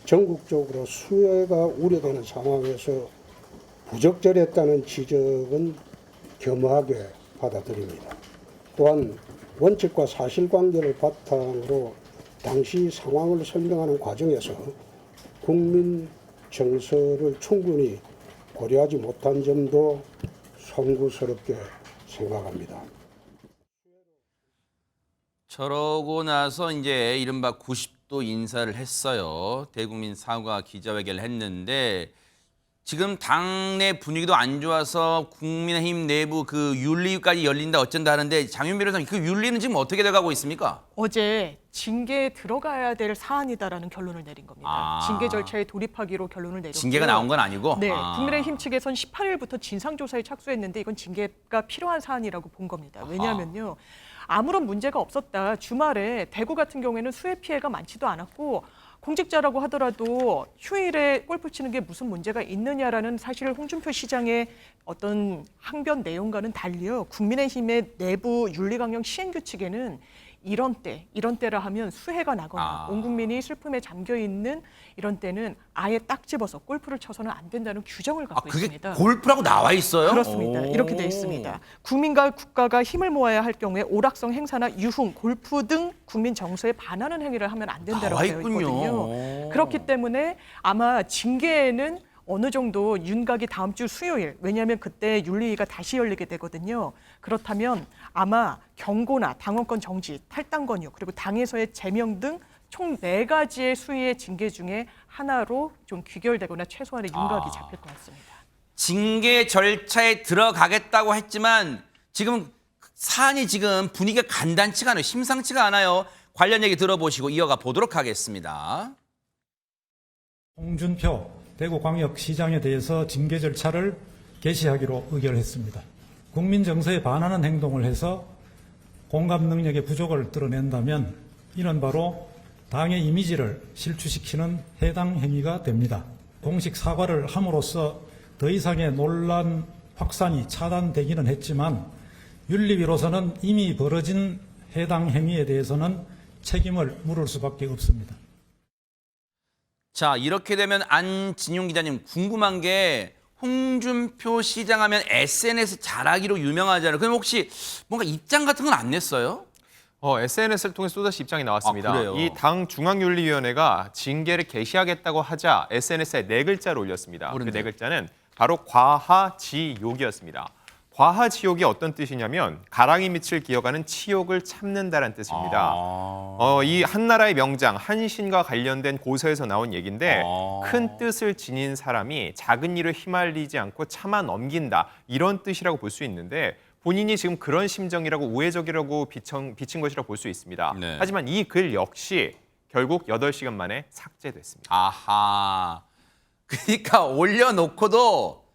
전국적으로 수해가 우려되는 상황에서 부적절했다는 지적은 겸허하게 받아들입니다. 또한 원칙과 사실관계를 바탕으로 당시 상황을 설명하는 과정에서 국민 정서를 충분히 고려하지 못한 점도 송구스럽게 생각합니다.
저러고 나서 이제 이른바 90도 인사를 했어요. 대국민 사과 기자회견을 했는데 지금 당내 분위기도 안 좋아서 국민의힘 내부 그 윤리까지 열린다 어쩐다 하는데 장윤 변호사님 그 윤리는 지금 어떻게 돼가고 있습니까?
어제 징계에 들어가야 될 사안이다라는 결론을 내린 겁니다. 징계 절차에 돌입하기로 결론을 내렸고요.
징계가 나온 건 아니고?
네, 국민의힘 측에선 18일부터 진상조사에 착수했는데 이건 징계가 필요한 사안이라고 본 겁니다. 왜냐하면요. 아무런 문제가 없었다. 주말에 대구 같은 경우에는 수해 피해가 많지도 않았고 공직자라고 하더라도 휴일에 골프 치는 게 무슨 문제가 있느냐라는 사실 홍준표 시장의 어떤 항변 내용과는 달리요. 국민의힘의 내부 윤리강령 시행규칙에는 이런 때라 하면 수해가 나거나 온 국민이 슬픔에 잠겨있는 이런 때는 아예 딱 집어서 골프를 쳐서는 안 된다는 규정을 갖고 있습니다.
골프라고 나와 있어요?
그렇습니다. 이렇게 돼 있습니다. 국민과 국가가 힘을 모아야 할 경우에 오락성 행사나 유흥, 골프 등 국민 정서에 반하는 행위를 하면 안 된다고 되어 있거든요. 그렇기 때문에 아마 징계에는 어느 정도 윤곽이 다음 주 수요일, 왜냐하면 그때 윤리위가 다시 열리게 되거든요. 그렇다면 아마 경고나 당원권 정지, 탈당 권유, 그리고 당에서의 제명 등 총 4가지의 수위의 징계 중에 하나로 좀 귀결되거나 최소한의 윤곽이 잡힐 것 같습니다.
징계 절차에 들어가겠다고 했지만 지금 사안이 지금 분위기가 간단치가 않아요. 심상치가 않아요. 관련 얘기 들어보시고 이어가 보도록 하겠습니다.
홍준표 대구광역시장에 대해서 징계 절차를 개시하기로 의결했습니다. 국민 정서에 반하는 행동을 해서 공감 능력의 부족을 드러낸다면 이는 바로 당의 이미지를 실추시키는 해당 행위가 됩니다. 공식 사과를 함으로써 더 이상의 논란 확산이 차단되기는 했지만 윤리위로서는 이미 벌어진 해당 행위에 대해서는 책임을 물을 수밖에 없습니다.
자, 이렇게 되면 안진용 기자님 궁금한 게 홍준표 시장 하면 SNS 잘하기로 유명하잖아요. 그럼 혹시 뭔가 입장 같은 건 안 냈어요?
SNS를 통해 또다시 입장이 나왔습니다.
그래요?
이 당 중앙윤리위원회가 징계를 개시하겠다고 하자 SNS에 4글자를 올렸습니다. 그 4글자는 바로 과하지욕이었습니다. 과하지욕이 어떤 뜻이냐면 가랑이 밑을 기어가는 치욕을 참는다는 뜻입니다. 이 한나라의 명장 한신과 관련된 고서에서 나온 얘기인데 큰 뜻을 지닌 사람이 작은 일을 휘말리지 않고 참아 넘긴다 이런 뜻이라고 볼 수 있는데 본인이 지금 그런 심정이라고 우회적이라고 비친 것이라고 볼 수 있습니다.
네.
하지만 이 글 역시 결국 8시간 만에 삭제됐습니다.
아하. 그러니까 올려놓고도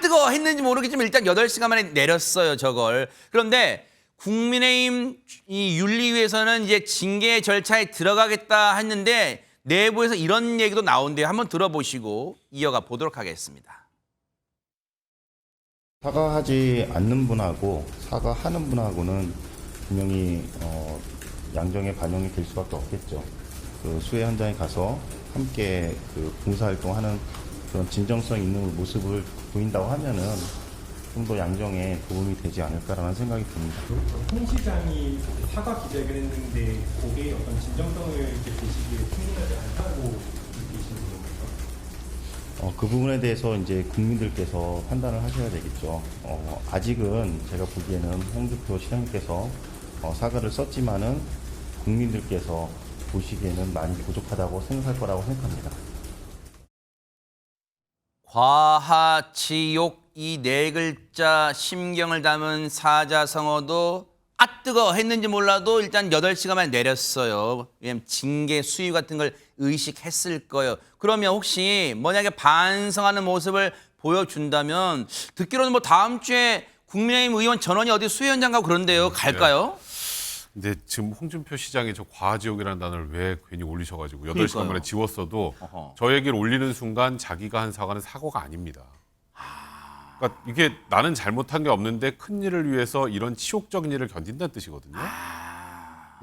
뜨거워 했는지 모르겠지만 일단 8시간 만에 내렸어요, 저걸. 그런데 국민의힘 이 윤리위에서는 이제 징계 절차에 들어가겠다 했는데 내부에서 이런 얘기도 나온대요. 한번 들어보시고 이어가 보도록 하겠습니다.
사과하지 않는 분하고 사과하는 분하고는 분명히 양정에 반영이 될 수밖에 없겠죠. 그 수해 현장에 가서 함께 그 봉사활동하는 그런 진정성 있는 모습을 보인다고 하면은 좀 더 양정에 도움이 되지 않을까라는 생각이 듭니다.
홍 시장이 사과 기자회견 했는데 그게 어떤 진정성을 제시기에 충분하지 않다고 느끼시는 건가요?
그 부분에 대해서 이제 국민들께서 판단을 하셔야 되겠죠. 아직은 제가 보기에는 홍준표 시장님께서 사과를 썼지만은 국민들께서 보시기에는 많이 부족하다고 생각할 거라고 생각합니다.
과하치욕 이 네 글자 심경을 담은 사자성어도 뜨거 했는지 몰라도 일단 8시간 만에 내렸어요. 왜냐면 징계 수위 같은 걸 의식했을 거예요. 그러면 혹시 만약에 반성하는 모습을 보여준다면 듣기로는 뭐 다음 주에 국민의힘 의원 전원이 어디 수해 현장 가고 그런데요. 갈까요?
근데 지금 홍준표 시장이 저 과지옥이라는 단어를 왜 괜히 올리셔가지고 8시간 만에 지웠어도 저 얘기를 올리는 순간 자기가 한 사과는 사과가 아닙니다. 그러니까 이게 나는 잘못한 게 없는데 큰 일을 위해서 이런 치욕적인 일을 견딘다는 뜻이거든요.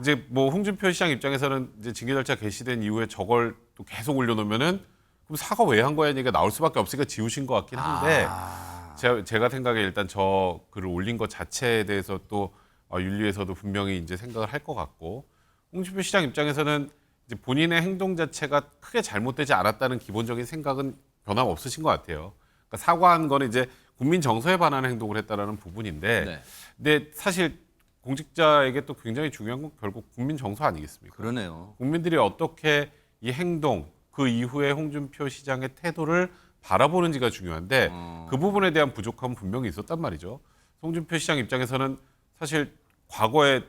이제 뭐 홍준표 시장 입장에서는 이제 징계 절차 개시된 이후에 저걸 또 계속 올려놓으면은 그럼 사과 왜 한 거야 얘기가 나올 수밖에 없으니까 지우신 것 같긴 한데 제가 생각에 일단 저 글을 올린 것 자체에 대해서 또 윤리에서도 분명히 이제 생각을 할 것 같고 홍준표 시장 입장에서는 이제 본인의 행동 자체가 크게 잘못되지 않았다는 기본적인 생각은 변함없으신 것 같아요. 그러니까 사과한 거는 이제 국민 정서에 반하는 행동을 했다라는 부분인데, 근데 사실 공직자에게 또 굉장히 중요한 건 결국 국민 정서 아니겠습니까?
그러네요.
국민들이 어떻게 이 행동, 그 이후에 홍준표 시장의 태도를 바라보는지가 중요한데 그 부분에 대한 부족함은 분명히 있었단 말이죠. 홍준표 시장 입장에서는 사실 과거에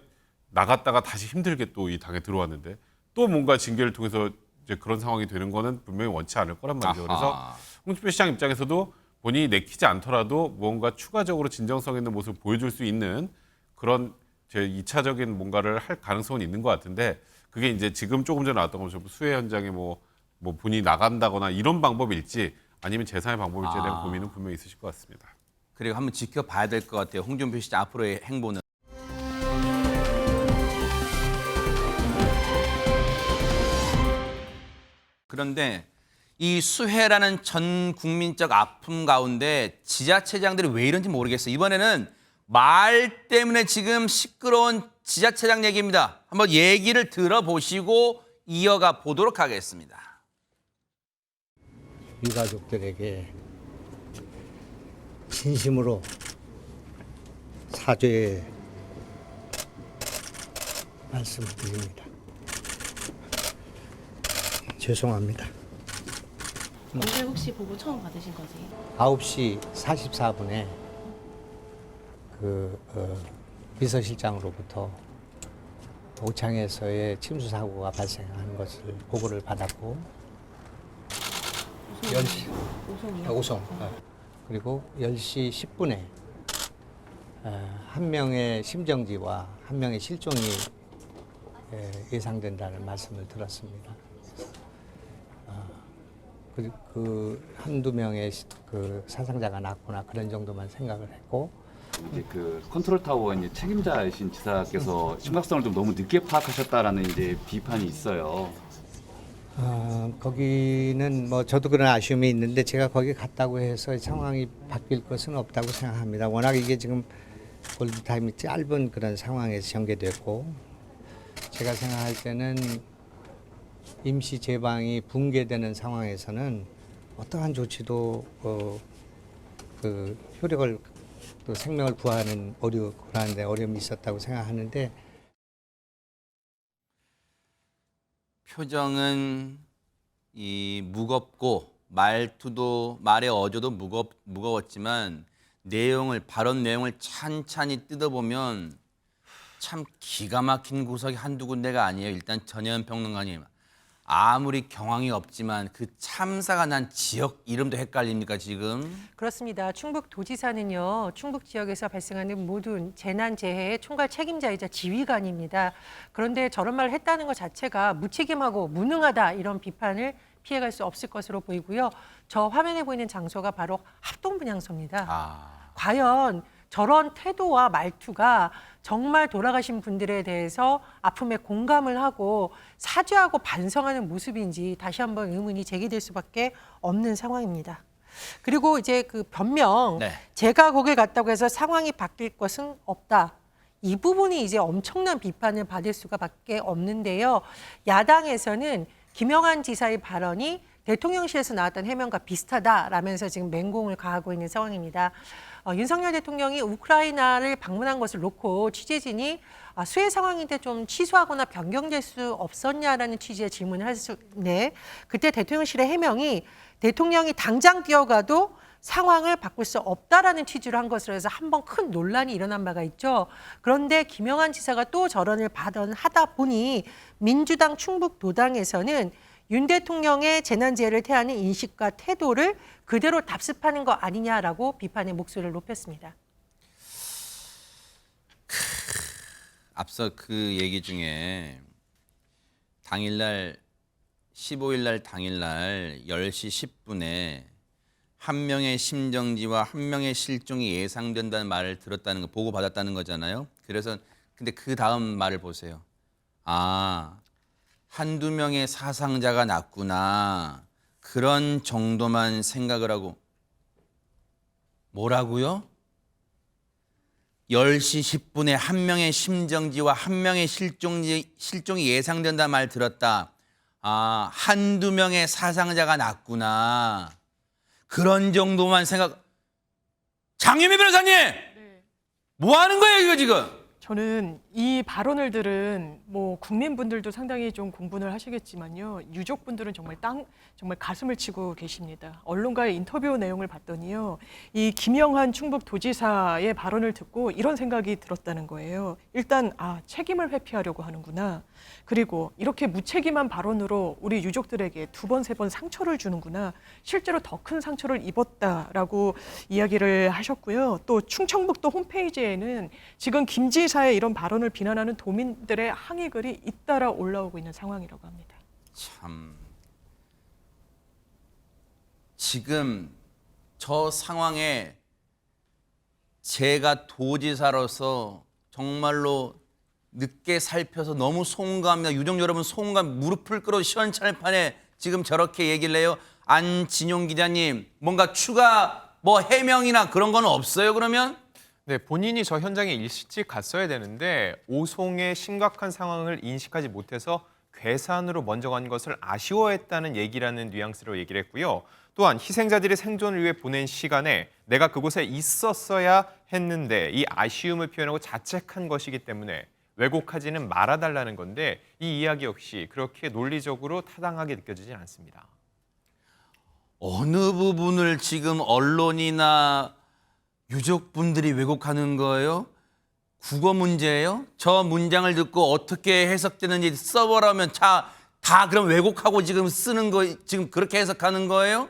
나갔다가 다시 힘들게 또 이 당에 들어왔는데 또 뭔가 징계를 통해서 이제 그런 상황이 되는 거는 분명히 원치 않을 거란 말이죠. 그래서 홍준표 시장 입장에서도 본인이 내키지 않더라도 뭔가 추가적으로 진정성 있는 모습을 보여줄 수 있는 그런 제 2차적인 뭔가를 할 가능성은 있는 것 같은데 그게 이제 지금 조금 전에 나왔던 것처럼 수해 현장에 뭐 본인이 나간다거나 이런 방법일지 아니면 제3의 방법일지에 대한 고민은 분명히 있으실 것 같습니다.
그리고 한번 지켜봐야 될 것 같아요. 홍준표 시장 앞으로의 행보는. 그런데 이 수해라는 전 국민적 아픔 가운데 지자체장들이 왜 이런지 모르겠어요. 이번에는 말 때문에 지금 시끄러운 지자체장 얘기입니다. 한번 얘기를 들어보시고 이어가 보도록 하겠습니다.
유가족들에게 진심으로 사죄의 말씀을 드립니다. 죄송합니다.
오늘 혹시 보고 처음 받으신 거지?
9시 44분에 비서실장으로부터 오창에서의 침수 사고가 발생한 것을 보고를 받았고 10시 우송 그리고 10시 10분에 한 명의 심정지와 한 명의 실종이 예상된다는 말씀을 들었습니다. 그 한두 명의 그 사상자가 났거나 그런 정도만 생각을 했고
이제 그 컨트롤 타워 이제 책임자이신 지사께서 심각성을 좀 너무 늦게 파악하셨다라는 이제 비판이 있어요.
거기는 뭐 저도 그런 아쉬움이 있는데 제가 거기 갔다고 해서 상황이 바뀔 것은 없다고 생각합니다. 워낙 이게 지금 골드타임이 짧은 그런 상황에서 전개됐고 제가 생각할 때는 임시 제방이 붕괴되는 상황에서는 어떠한 조치도 그 효력을 또 생명을 구하는 그런데 어려움이 있었다고 생각하는데
표정은 이 무겁고 말투도 말의 어조도 무거웠지만 발언 내용을 찬찬히 뜯어보면 참 기가 막힌 구석이 한두 군데가 아니에요. 일단 전혜연 평론가님. 아무리 경황이 없지만 그 참사가 난 지역 이름도 헷갈립니까 지금?
그렇습니다. 충북도지사는요. 충북 지역에서 발생하는 모든 재난 재해의 총괄 책임자이자 지휘관입니다. 그런데 저런 말을 했다는 것 자체가 무책임하고 무능하다 이런 비판을 피해갈 수 없을 것으로 보이고요. 저 화면에 보이는 장소가 바로 합동분향소입니다. 과연 저런 태도와 말투가 정말 돌아가신 분들에 대해서 아픔에 공감을 하고 사죄하고 반성하는 모습인지 다시 한번 의문이 제기될 수밖에 없는 상황입니다. 그리고 이제 그 변명,
네.
제가 거길 갔다고 해서 상황이 바뀔 것은 없다. 이 부분이 이제 엄청난 비판을 받을 수밖에 없는데요. 야당에서는 김영한 지사의 발언이 대통령실에서 나왔던 해명과 비슷하다라면서 지금 맹공을 가하고 있는 상황입니다. 윤석열 대통령이 우크라이나를 방문한 것을 놓고 취재진이 수해 상황인데 좀 취소하거나 변경될 수 없었냐라는 취지의 질문을 했는데 그때 대통령실의 해명이 대통령이 당장 뛰어가도 상황을 바꿀 수 없다라는 취지로 한 것으로 해서 한번 큰 논란이 일어난 바가 있죠. 그런데 김영한 지사가 또 저런을 하다 보니 민주당 충북도당에서는 윤 대통령의 재난재해를 태하는 인식과 태도를 그대로 답습하는 거 아니냐라고 비판의 목소리를 높였습니다.
앞서 그 얘기 중에 당일날 15일날 당일날 10시 10분에 한 명의 심정지와 한 명의 실종이 예상된다는 말을 들었다는 거 보고받았다는 거잖아요. 그래서 근데 그 다음 말을 보세요. 아, 한두 명의 사상자가 났구나. 그런 정도만 생각을 하고 뭐라고요? 10시 10분에 한 명의 심정지와 한 명의 실종이 예상된다는 말 들었다. 아, 한두 명의 사상자가 났구나. 그런 정도만 생각. 장유미 변호사님, 뭐 하는 거예요 이거 지금?
저는 이 발언을 들은 뭐 국민분들도 상당히 좀 공분을 하시겠지만요. 유족분들은 정말 가슴을 치고 계십니다. 언론과의 인터뷰 내용을 봤더니요. 이 김영한 충북도지사의 발언을 듣고 이런 생각이 들었다는 거예요. 일단 책임을 회피하려고 하는구나. 그리고 이렇게 무책임한 발언으로 우리 유족들에게 2번, 3번 상처를 주는구나. 실제로 더 큰 상처를 입었다라고 이야기를 하셨고요. 또 충청북도 홈페이지에는 지금 김 지사의 이런 발언을 비난하는 도민들의 항의글이 잇따라 올라오고 있는 상황이라고 합니다.
참, 지금 저 상황에 제가 도지사로서 정말로 늦게 살펴서 너무 송구합니다. 유족 여러분 송구한 무릎을 꿇어 시원찮을판에 지금 저렇게 얘기를 해요. 안진용 기자님, 뭔가 추가 뭐 해명이나 그런 건 없어요 그러면?
네, 본인이 저 현장에 일찍 갔어야 되는데 오송의 심각한 상황을 인식하지 못해서 괴산으로 먼저 간 것을 아쉬워했다는 얘기라는 뉘앙스로 얘기를 했고요. 또한 희생자들의 생존을 위해 보낸 시간에 내가 그곳에 있었어야 했는데 이 아쉬움을 표현하고 자책한 것이기 때문에 왜곡하지는 말아달라는 건데 이 이야기 역시 그렇게 논리적으로 타당하게 느껴지진 않습니다.
어느 부분을 지금 언론이나 유족분들이 왜곡하는 거예요? 국어 문제예요? 저 문장을 듣고 어떻게 해석되는지 써보라면 다 그럼 왜곡하고 지금 쓰는 거 지금 그렇게 해석하는 거예요?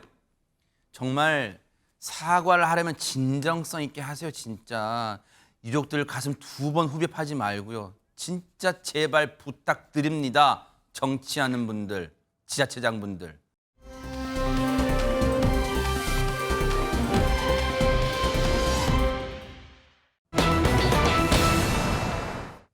정말 사과를 하려면 진정성 있게 하세요. 진짜 유족들 가슴 2번 후벼 파지 말고요. 진짜 제발 부탁드립니다. 정치하는 분들, 지자체장 분들.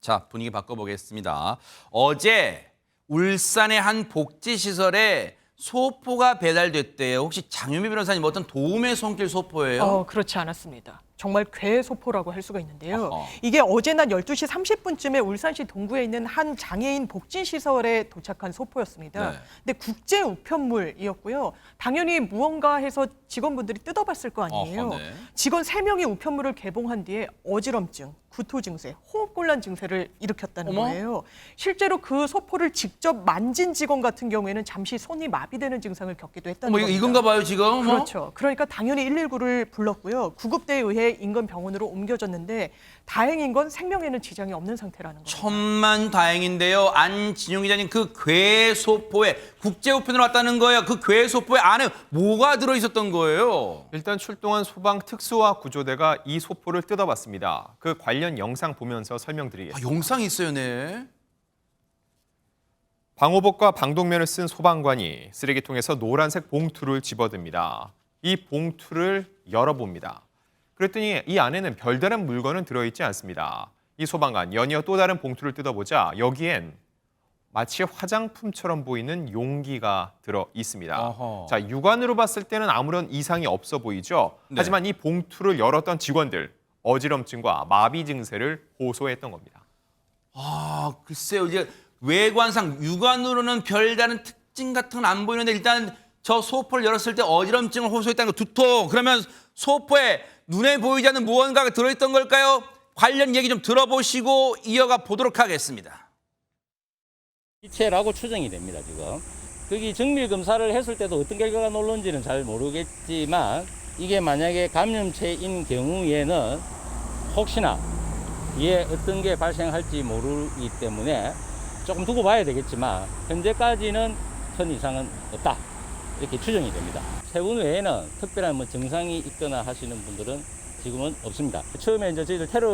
자, 분위기 바꿔보겠습니다. 어제 울산의 한 복지시설에 소포가 배달됐대요. 혹시 장유미 변호사님 어떤 도움의 손길 소포예요?
그렇지 않았습니다. 정말 괴소포라고 할 수가 있는데요. 이게 어제 낮 12시 30분쯤에 울산시 동구에 있는 한 장애인 복지시설에 도착한 소포였습니다.
네.
근데 국제 우편물이었고요. 당연히 무언가 해서 직원분들이 뜯어봤을 거 아니에요.
네.
직원 3명이 우편물을 개봉한 뒤에 어지럼증, 구토 증세, 호흡곤란 증세를 일으켰다는 거예요. 실제로 그 소포를 직접 만진 직원 같은 경우에는 잠시 손이 마비되는 증상을 겪기도 했다는 겁니다.
이건가 봐요 지금?
그렇죠. 그러니까 당연히 119를 불렀고요. 구급대에 의해 인근 병원으로 옮겨졌는데 다행인 건 생명에는 지장이 없는 상태라는 겁니다.
천만 다행인데요. 안진용 기자님, 그 괴소포에 국제 우편으로 왔다는 거예요. 그 괴소포에 안에 뭐가 들어있었던 거예요?
일단 출동한 소방 특수화 구조대가 이 소포를 뜯어봤습니다. 그 관련 영상 보면서 설명드리겠습니다.
영상이 있어요, 네.
방호복과 방독면을 쓴 소방관이 쓰레기통에서 노란색 봉투를 집어듭니다. 이 봉투를 열어봅니다. 그랬더니 이 안에는 별다른 물건은 들어있지 않습니다. 이 소방관 연이어 또 다른 봉투를 뜯어보자 여기엔 마치 화장품처럼 보이는 용기가 들어 있습니다.
어허.
자, 육안으로 봤을 때는 아무런 이상이 없어 보이죠.
네.
하지만 이 봉투를 열었던 직원들, 어지럼증과 마비 증세를 호소했던 겁니다.
아, 글쎄요. 이제 외관상 육안으로는 별다른 특징 같은 건 안 보이는데 일단 저 소포를 열었을 때 어지럼증을 호소했다는 거 두통. 그러면 소포에 눈에 보이지 않는 무언가가 들어있던 걸까요? 관련 얘기 좀 들어보시고 이어가 보도록 하겠습니다.
기체라고 추정이 됩니다, 지금. 거기 정밀 검사를 했을 때도 어떤 결과가 나올는지는 잘 모르겠지만 이게 만약에 감염체인 경우에는 혹시나 뒤에 어떤 게 발생할지 모르기 때문에 조금 두고 봐야 되겠지만 현재까지는 큰 이상은 없다. 이렇게 추정이 됩니다. 세 분 외에는 특별한 뭐 증상이 있거나 하시는 분들은 지금은 없습니다. 처음에 이제 저희들 테러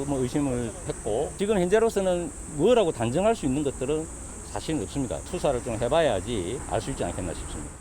의심을 했고 지금 현재로서는 뭐라고 단정할 수 있는 것들은 사실은 없습니다. 수사를 좀 해봐야지 알 수 있지 않겠나 싶습니다.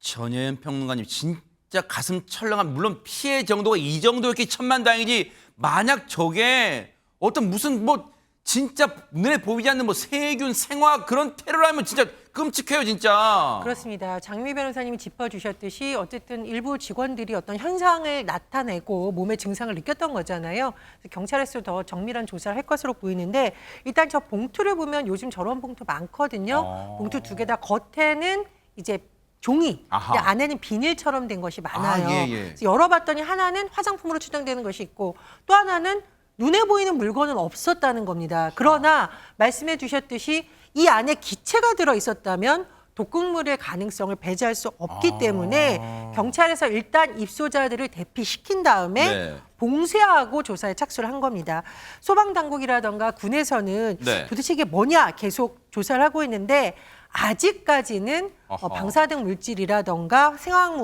전혜연 평론가님 진짜 가슴 철렁한, 물론 피해 정도가 이 정도였기 천만다행이지 만약 저게 어떤 무슨 뭐 진짜 눈에 보이지 않는 뭐 세균, 생화 그런 테러라면 진짜 끔찍해요, 진짜.
그렇습니다. 장미 변호사님이 짚어주셨듯이 어쨌든 일부 직원들이 어떤 현상을 나타내고 몸의 증상을 느꼈던 거잖아요. 그래서 경찰에서 더 정밀한 조사를 할 것으로 보이는데 일단 저 봉투를 보면 요즘 저런 봉투 많거든요. 봉투 두 개 다 겉에는 이제 종이, 근데 안에는 비닐처럼 된 것이 많아요. 그래서 열어봤더니 하나는 화장품으로 추정되는 것이 있고 또 하나는 눈에 보이는 물건은 없었다는 겁니다. 그러나 말씀해 주셨듯이 이 안에 기체가 들어있었다면 독극물의 가능성을 배제할 수 없기 때문에 경찰에서 일단 입소자들을 대피시킨 다음에 봉쇄하고 조사에 착수를 한 겁니다. 소방당국이라던가 군에서는 도대체 이게 뭐냐 계속 조사를 하고 있는데 아직까지는 방사능 물질이라던가 생화학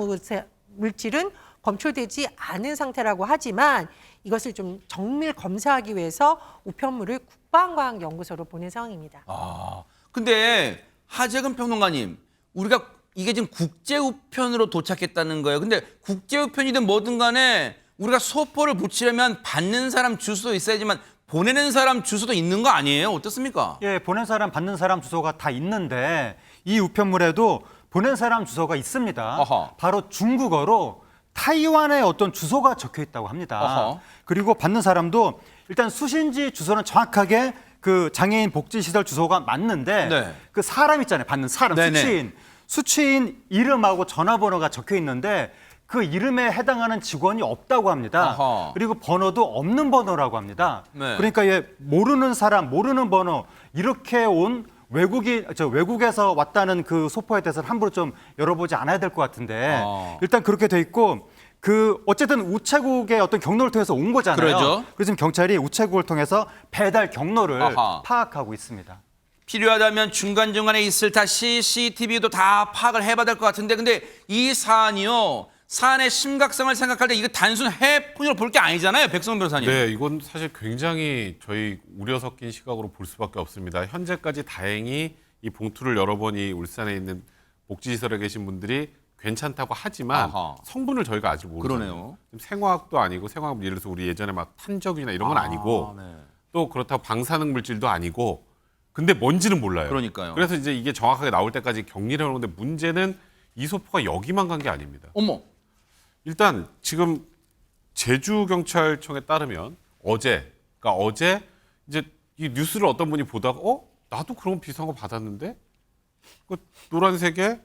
물질은 검출되지 않은 상태라고 하지만 이것을 좀 정밀 검사하기 위해서 우편물을 국방과학연구소로 보낸 상황입니다.
근데 하재근 평론가님, 우리가 이게 지금 국제우편으로 도착했다는 거예요. 근데 국제우편이든 뭐든 간에 우리가 소포를 붙이려면 받는 사람 주소도 있어야지만 보내는 사람 주소도 있는 거 아니에요? 어떻습니까?
예, 보낸 사람, 받는 사람 주소가 다 있는데 이 우편물에도 보낸 사람 주소가 있습니다. 바로 중국어로 타이완의 어떤 주소가 적혀 있다고 합니다. 그리고 받는 사람도 일단 수신지 주소는 정확하게 그 장애인 복지시설 주소가 맞는데 그 사람 있잖아요. 받는 사람, 수취인 이름하고 전화번호가 적혀 있는데 그 이름에 해당하는 직원이 없다고 합니다. 그리고 번호도 없는 번호라고 합니다. 그러니까 모르는 사람, 모르는 번호 이렇게 온 외국에서 왔다는 그 소포에 대해서는 함부로 좀 열어보지 않아야 될 것 같은데 일단 그렇게 돼 있고 어쨌든 우체국의 어떤 경로를 통해서 온 거잖아요. 그래서 지금 경찰이 우체국을 통해서 배달 경로를 파악하고 있습니다.
필요하다면 중간중간에 있을 다 CCTV도 다 파악을 해봐야 될 것 같은데 근데 이 사안이요. 사안의 심각성을 생각할 때 이거 단순 해프닝으로 볼 게 아니잖아요. 백성 변호사님.
네, 이건 사실 굉장히 저희 우려 섞인 시각으로 볼 수밖에 없습니다. 현재까지 다행히 이 봉투를 열어보니 울산에 있는 복지시설에 계신 분들이 괜찮다고 하지만 성분을 저희가 아직 모르잖아요.
그러네요.
생화학도 아니고 생화학 예를 들어서 우리 예전에 막 탄저균이나 이런 건 아니고 또 그렇다고 방사능 물질도 아니고 근데 뭔지는 몰라요.
그러니까요.
그래서 이제 이게 정확하게 나올 때까지 격리를 하는 건데 문제는 이 소포가 여기만 간 게 아닙니다.
어머.
일단 지금 제주경찰청에 따르면 어제 이제 이 뉴스를 어떤 분이 보다가 나도 그런 비슷한 거 받았는데 그 노란색에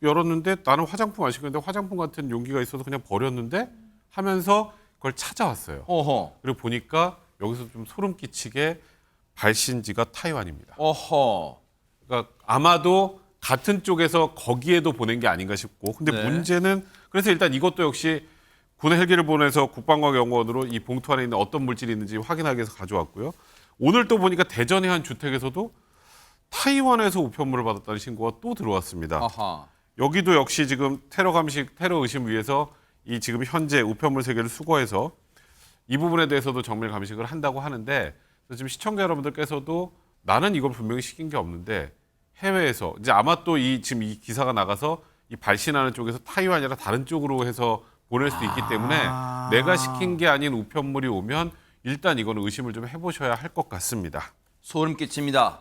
열었는데 나는 화장품 안 시켰는데 화장품 같은 용기가 있어서 그냥 버렸는데 하면서 그걸 찾아왔어요. 그리고 보니까 여기서 좀 소름 끼치게 발신지가 타이완입니다. 그러니까 아마도 같은 쪽에서 거기에도 보낸 게 아닌가 싶고 근데 문제는 그래서 일단 이것도 역시 군 헬기를 보내서 국방과학연구원으로 이 봉투 안에 있는 어떤 물질이 있는지 확인하기 위해서 가져왔고요. 오늘 또 보니까 대전의 한 주택에서도 타이완에서 우편물을 받았다는 신고가 또 들어왔습니다. 여기도 역시 지금 테러 감식, 테러 의심 위해서 이 지금 현재 우편물 3개를 수거해서 이 부분에 대해서도 정밀 감식을 한다고 하는데 지금 시청자 여러분들께서도 나는 이걸 분명히 시킨 게 없는데 해외에서 이제 아마 또 지금 이 기사가 나가서 이 발신하는 쪽에서 타이완이라 다른 쪽으로 해서 보낼 수 있기 때문에 내가 시킨 게 아닌 우편물이 오면 일단 이거는 의심을 좀 해보셔야 할 것 같습니다.
소름 끼칩니다.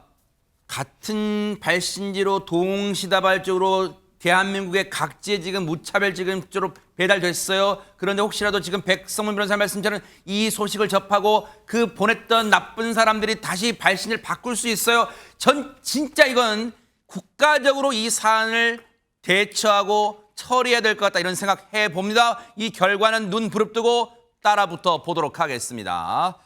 같은 발신지로 동시다발적으로 대한민국의 각지에 지금 무차별적으로 배달됐어요. 그런데 혹시라도 지금 백성문 변호사 말씀처럼 이 소식을 접하고 그 보냈던 나쁜 사람들이 다시 발신을 바꿀 수 있어요. 전 진짜 이건 국가적으로 이 사안을 대처하고 처리해야 될 것 같다 이런 생각해 봅니다. 이 결과는 눈 부릅뜨고 따라붙어 보도록 하겠습니다.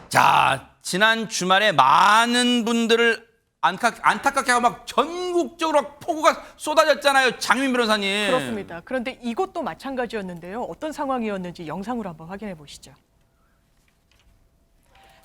자, 지난 주말에 많은 분들을 안타깝게 하고 막 전국적으로 폭우가 쏟아졌잖아요. 장민 변호사님.
그렇습니다. 그런데 이것도 마찬가지였는데요. 어떤 상황이었는지 영상으로 한번 확인해 보시죠.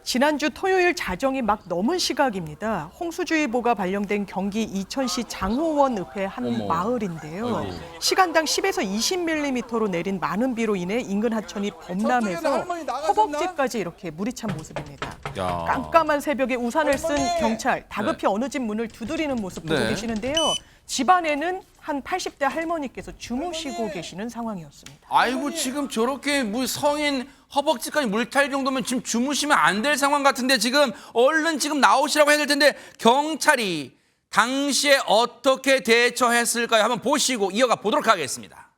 지난주 토요일 자정이 막 넘은 시각입니다. 홍수주의보가 발령된 경기 이천시 장호원 읍의 한
어머.
마을인데요.
아이고.
시간당 10에서 20mm로 내린 많은 비로 인해 인근 하천이 범람해서 허벅지까지 이렇게 물이 찬 모습입니다.
야.
깜깜한 새벽에 우산을 쓴 경찰, 다급히 어느 집 문을 두드리는 모습 보고
네.
계시는데요. 집안에는 한 80대 할머니께서 주무시고 계시는 상황이었습니다.
아이고 지금 저렇게 성인 허벅지까지 물 탈 정도면 지금 주무시면 안 될 상황 같은데 지금 얼른 지금 나오시라고 해야 될 텐데 경찰이 당시에 어떻게 대처했을까요? 한번 보시고 이어가 보도록 하겠습니다.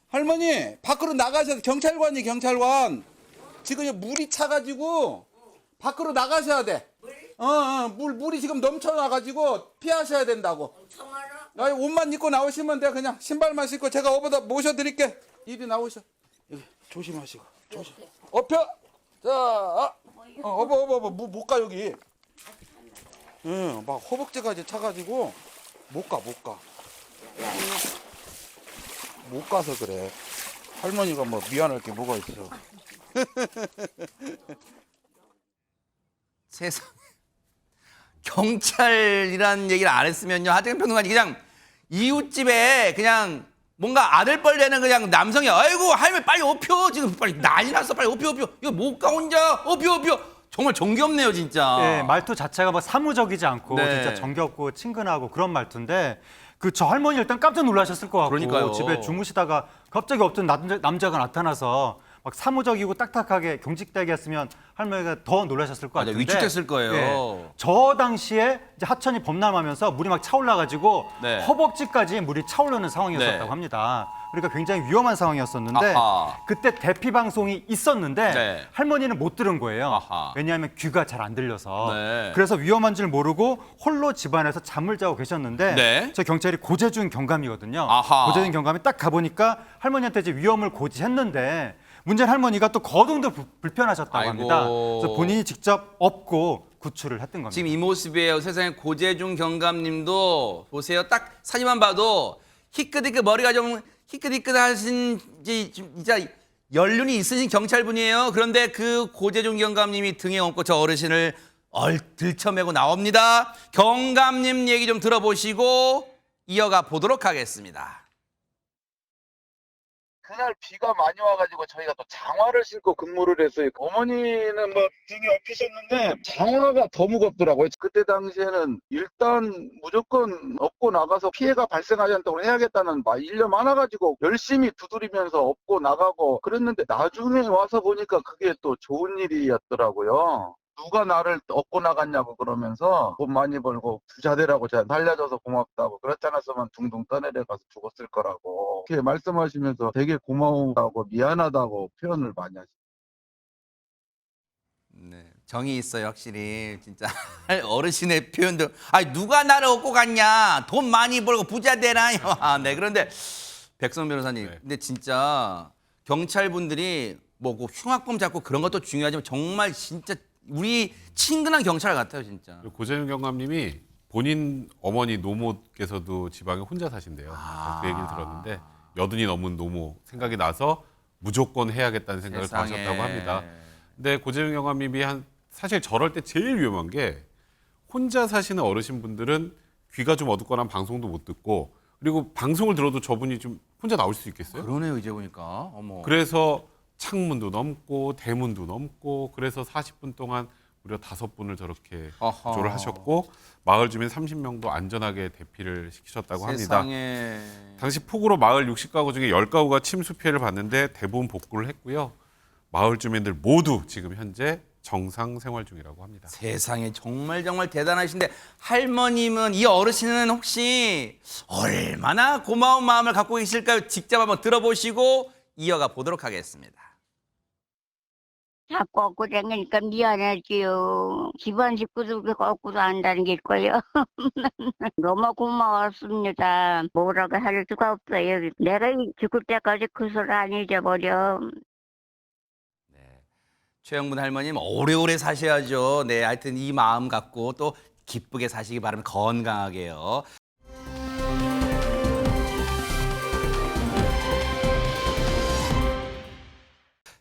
할머니 밖으로 나가셔서 경찰관 지금 물이 차가지고 밖으로 나가셔야 돼. 물이 지금 넘쳐나가지고 피하셔야 된다고. 옷만 입고 나오시면 돼. 그냥 신발만 신고 제가 업어다 모셔드릴게. 이리 나오셔. 여기 조심하시고. 업혀. 자, 업어. 못 가 여기. 막 허벅지까지 차가지고 못 가. 못 가서 그래. 할머니가 뭐 미안할 게 뭐가 있어.
세상에. 경찰이라는 얘기를 안 했으면요. 하태경 평론가님 그냥 이웃집에 그냥 뭔가 아들뻘 되는 그냥 남성이 아이고 할머니 빨리 업혀. 지금 빨리 난리 났어. 빨리 업혀. 이거 못 가 혼자. 업혀. 정말 정겹네요 진짜.
네, 말투 자체가 뭐 사무적이지 않고
네.
진짜 정겹고 친근하고 그런 말투인데 저 할머니 일단 깜짝 놀라셨을 것 같고
그러니까요.
집에 주무시다가 갑자기 어떤 남자가 나타나서 막 사무적이고 딱딱하게 경직되게 했으면 할머니가 더 놀라셨을 것
맞아,
같은데
위축됐을 거예요.
저 당시에 이제 하천이 범람하면서 물이 막 차올라가지고
네.
허벅지까지 물이 차오르는 상황이었다고
네.
합니다. 그러니까 굉장히 위험한 상황이었었는데
아하.
그때 대피 방송이 있었는데
네.
할머니는 못 들은 거예요.
아하.
왜냐하면 귀가 잘 안 들려서.
네.
그래서 위험한 줄 모르고 홀로 집안에서 잠을 자고 계셨는데
네.
저 경찰이 고재준 경감이거든요.
아하.
고재준 경감이 딱 가보니까 할머니한테 이제 위험을 고지했는데 문제는 할머니가 또 거동도 불편하셨다고
아이고.
합니다. 그래서 본인이 직접 업고 구출을 했던 겁니다.
지금 이 모습이에요. 세상에 고재중 경감님도 보세요. 딱 사진만 봐도 희끗희끗 머리가 좀 희끗희끗하신 진짜 연륜이 있으신 경찰분이에요. 그런데 그 고재중 경감님이 등에 얹고 저 어르신을 들쳐매고 나옵니다. 경감님 얘기 좀 들어보시고 이어가 보도록 하겠습니다.
그날 비가 많이 와가지고 저희가 또 장화를 신고 근무를 했어요. 어머니는 뭐 등에 업히셨는데 장화가 더 무겁더라고요. 그때 당시에는 일단 무조건 업고 나가서 피해가 발생하지 않도록 해야겠다는 일념 많아가지고 열심히 두드리면서 업고 나가고 그랬는데 나중에 와서 보니까 그게 또 좋은 일이었더라고요. 누가 나를 업고 나갔냐고 그러면서 돈 많이 벌고 부자 되라고 제가 살려줘서 고맙다고 그렇지 않았으면 둥둥 떠내려가서 죽었을 거라고 이렇게 말씀하시면서 되게 고마우다고 미안하다고 표현을 많이 하시죠.
네, 정이 있어요 확실히 진짜 어르신의 표현도 누가 나를 업고 갔냐 돈 많이 벌고 부자 되나요. 네 그런데 백성 변호사님 근데 진짜 경찰분들이 뭐 흉악범 잡고 그런 것도 중요하지만 정말 진짜 우리 친근한 경찰 같아요 진짜.
고재중 경감님이 본인 어머니 노모께서도 지방에 혼자 사신대요. 그 얘기를 들었는데 여든이 넘은 노모 생각이 나서 무조건 해야겠다는 생각을 더
세상에.
하셨다고 합니다. 근데 고재중 경감님이 사실 저럴 때 제일 위험한 게 혼자 사시는 어르신분들은 귀가 좀 어둡거나 방송도 못 듣고 그리고 방송을 들어도 저분이 좀 혼자 나올 수 있겠어요?
그러네요 이제 보니까. 어머.
그래서 창문도 넘고 대문도 넘고 그래서 40분 동안 무려 5분을 저렇게
어허.
조를 하셨고 마을 주민 30명도 안전하게 대피를 시키셨다고 합니다.
세상에.
당시 폭우로 마을 60가구 중에 10가구가 침수 피해를 봤는데 대부분 복구를 했고요. 마을 주민들 모두 지금 현재 정상 생활 중이라고 합니다.
세상에 정말 대단하신데 할머님은 이 어르신은 혹시 얼마나 고마운 마음을 갖고 계실까요? 직접 한번 들어보시고 이어가 보도록 하겠습니다.
자꾸 얻고 다니니까 미안하지요. 집안 식구들 얻고도 안다는 게 있고요. 너무 고마웠습니다. 뭐라고 할 수가 없어요. 내가 죽을 때까지 그 소리 안 잊어버려.
최영문 할머님 오래오래 사셔야죠. 네, 하여튼 이 마음 갖고 또 기쁘게 사시기 바랍니다. 건강하게요.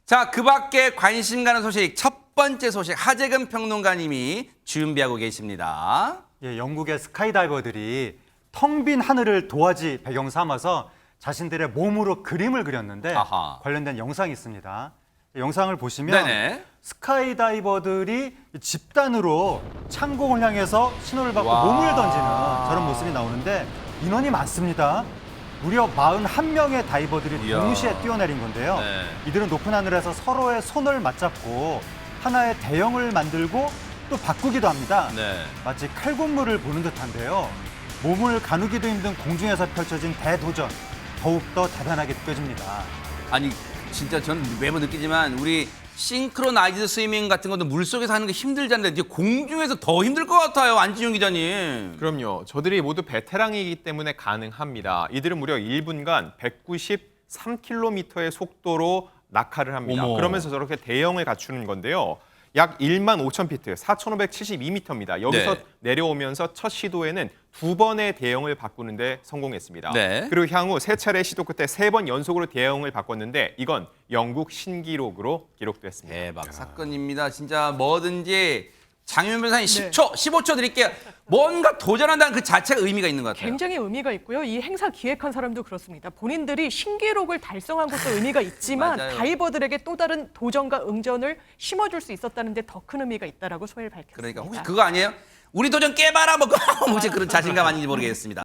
자, 그 밖에 관심 가는 소식, 첫 번째 소식 하재근 평론가님이 준비하고 계십니다.
예, 영국의 스카이다이버들이 텅 빈 하늘을 도화지 배경 삼아서 자신들의 몸으로 그림을 그렸는데
아하.
관련된 영상이 있습니다. 영상을 보시면
네네.
스카이다이버들이 집단으로 창공을 향해서 신호를 받고
와.
몸을 던지는 저런 모습이 나오는데 인원이 많습니다. 무려 41명의 다이버들이
이야.
동시에 뛰어내린 건데요.
네.
이들은 높은 하늘에서 서로의 손을 맞잡고 하나의 대형을 만들고 또 바꾸기도 합니다.
네.
마치 칼군무를 보는 듯한데요. 몸을 가누기도 힘든 공중에서 펼쳐진 대도전, 더욱더 대단하게 느껴집니다.
아니 진짜 저는 매번 느끼지만 우리 싱크로나이즈 스위밍 같은 것도 물속에서 하는 게 힘들잖아요. 이제 공중에서 더 힘들 것 같아요. 안진용 기자님.
그럼요. 저들이 모두 베테랑이기 때문에 가능합니다. 이들은 무려 1분간 193km의 속도로 낙하를 합니다.
어머.
그러면서 저렇게 대형을 갖추는 건데요. 약 1만 5천 피트, 4,572m입니다. 여기서
네.
내려오면서 첫 시도에는 2번의 대형을 바꾸는데 성공했습니다.
네.
그리고 향후 3차례 시도 끝에 3번 연속으로 대형을 바꿨는데 이건 영국 신기록으로 기록됐습니다.
대박 사건입니다. 진짜 뭐든지 장윤 변호사님 10초, 15초 드릴게요. 뭔가 도전한다는 그 자체가 의미가 있는 것 같아요.
굉장히 의미가 있고요. 이 행사 기획한 사람도 그렇습니다. 본인들이 신기록을 달성한 것도 의미가 있지만
맞아요.
다이버들에게 또 다른 도전과 응전을 심어줄 수 있었다는 데 더 큰 의미가 있다라고 소회를 밝혔습니다.
그러니까 혹시 그거 아니에요? 우리 도전 깨봐라 뭐 혹시 그런 자신감 아닌지 모르겠습니다.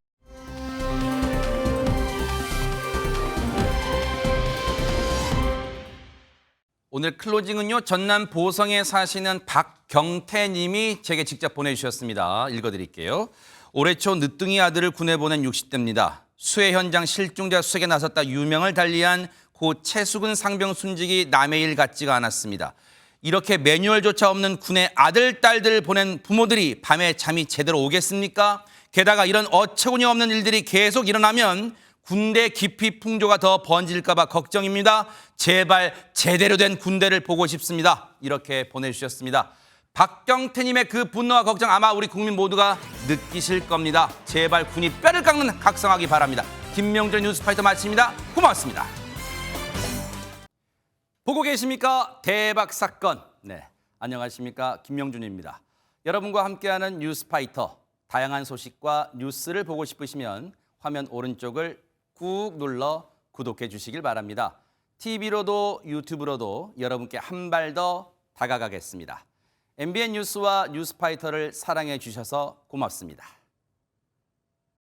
오늘 클로징은요, 전남 보성에 사시는 박경태 님이 제게 직접 보내주셨습니다. 읽어드릴게요. 올해 초 늦둥이 아들을 군에 보낸 60대입니다. 수해 현장 실종자 수색에 나섰다 유명을 달리한 고 최수근 상병 순직이 남의 일 같지가 않았습니다. 이렇게 매뉴얼조차 없는 군의 아들, 딸들 보낸 부모들이 밤에 잠이 제대로 오겠습니까? 게다가 이런 어처구니 없는 일들이 계속 일어나면 군대 기피 풍조가 더 번질까 봐 걱정입니다. 제발 제대로 된 군대를 보고 싶습니다. 이렇게 보내주셨습니다. 박경태님의 그 분노와 걱정 아마 우리 국민 모두가 느끼실 겁니다. 제발 군이 뼈를 깎는 각성하기 바랍니다. 김명준 뉴스파이터 마칩니다. 고맙습니다. 보고 계십니까? 대박 사건. 네, 안녕하십니까? 김명준입니다. 여러분과 함께하는 뉴스파이터. 다양한 소식과 뉴스를 보고 싶으시면 화면 오른쪽을 꾹 눌러 구독해 주시길 바랍니다. TV로도 유튜브로도 여러분께 한 발 더 다가가겠습니다. MBN 뉴스와 뉴스파이터를 사랑해 주셔서 고맙습니다.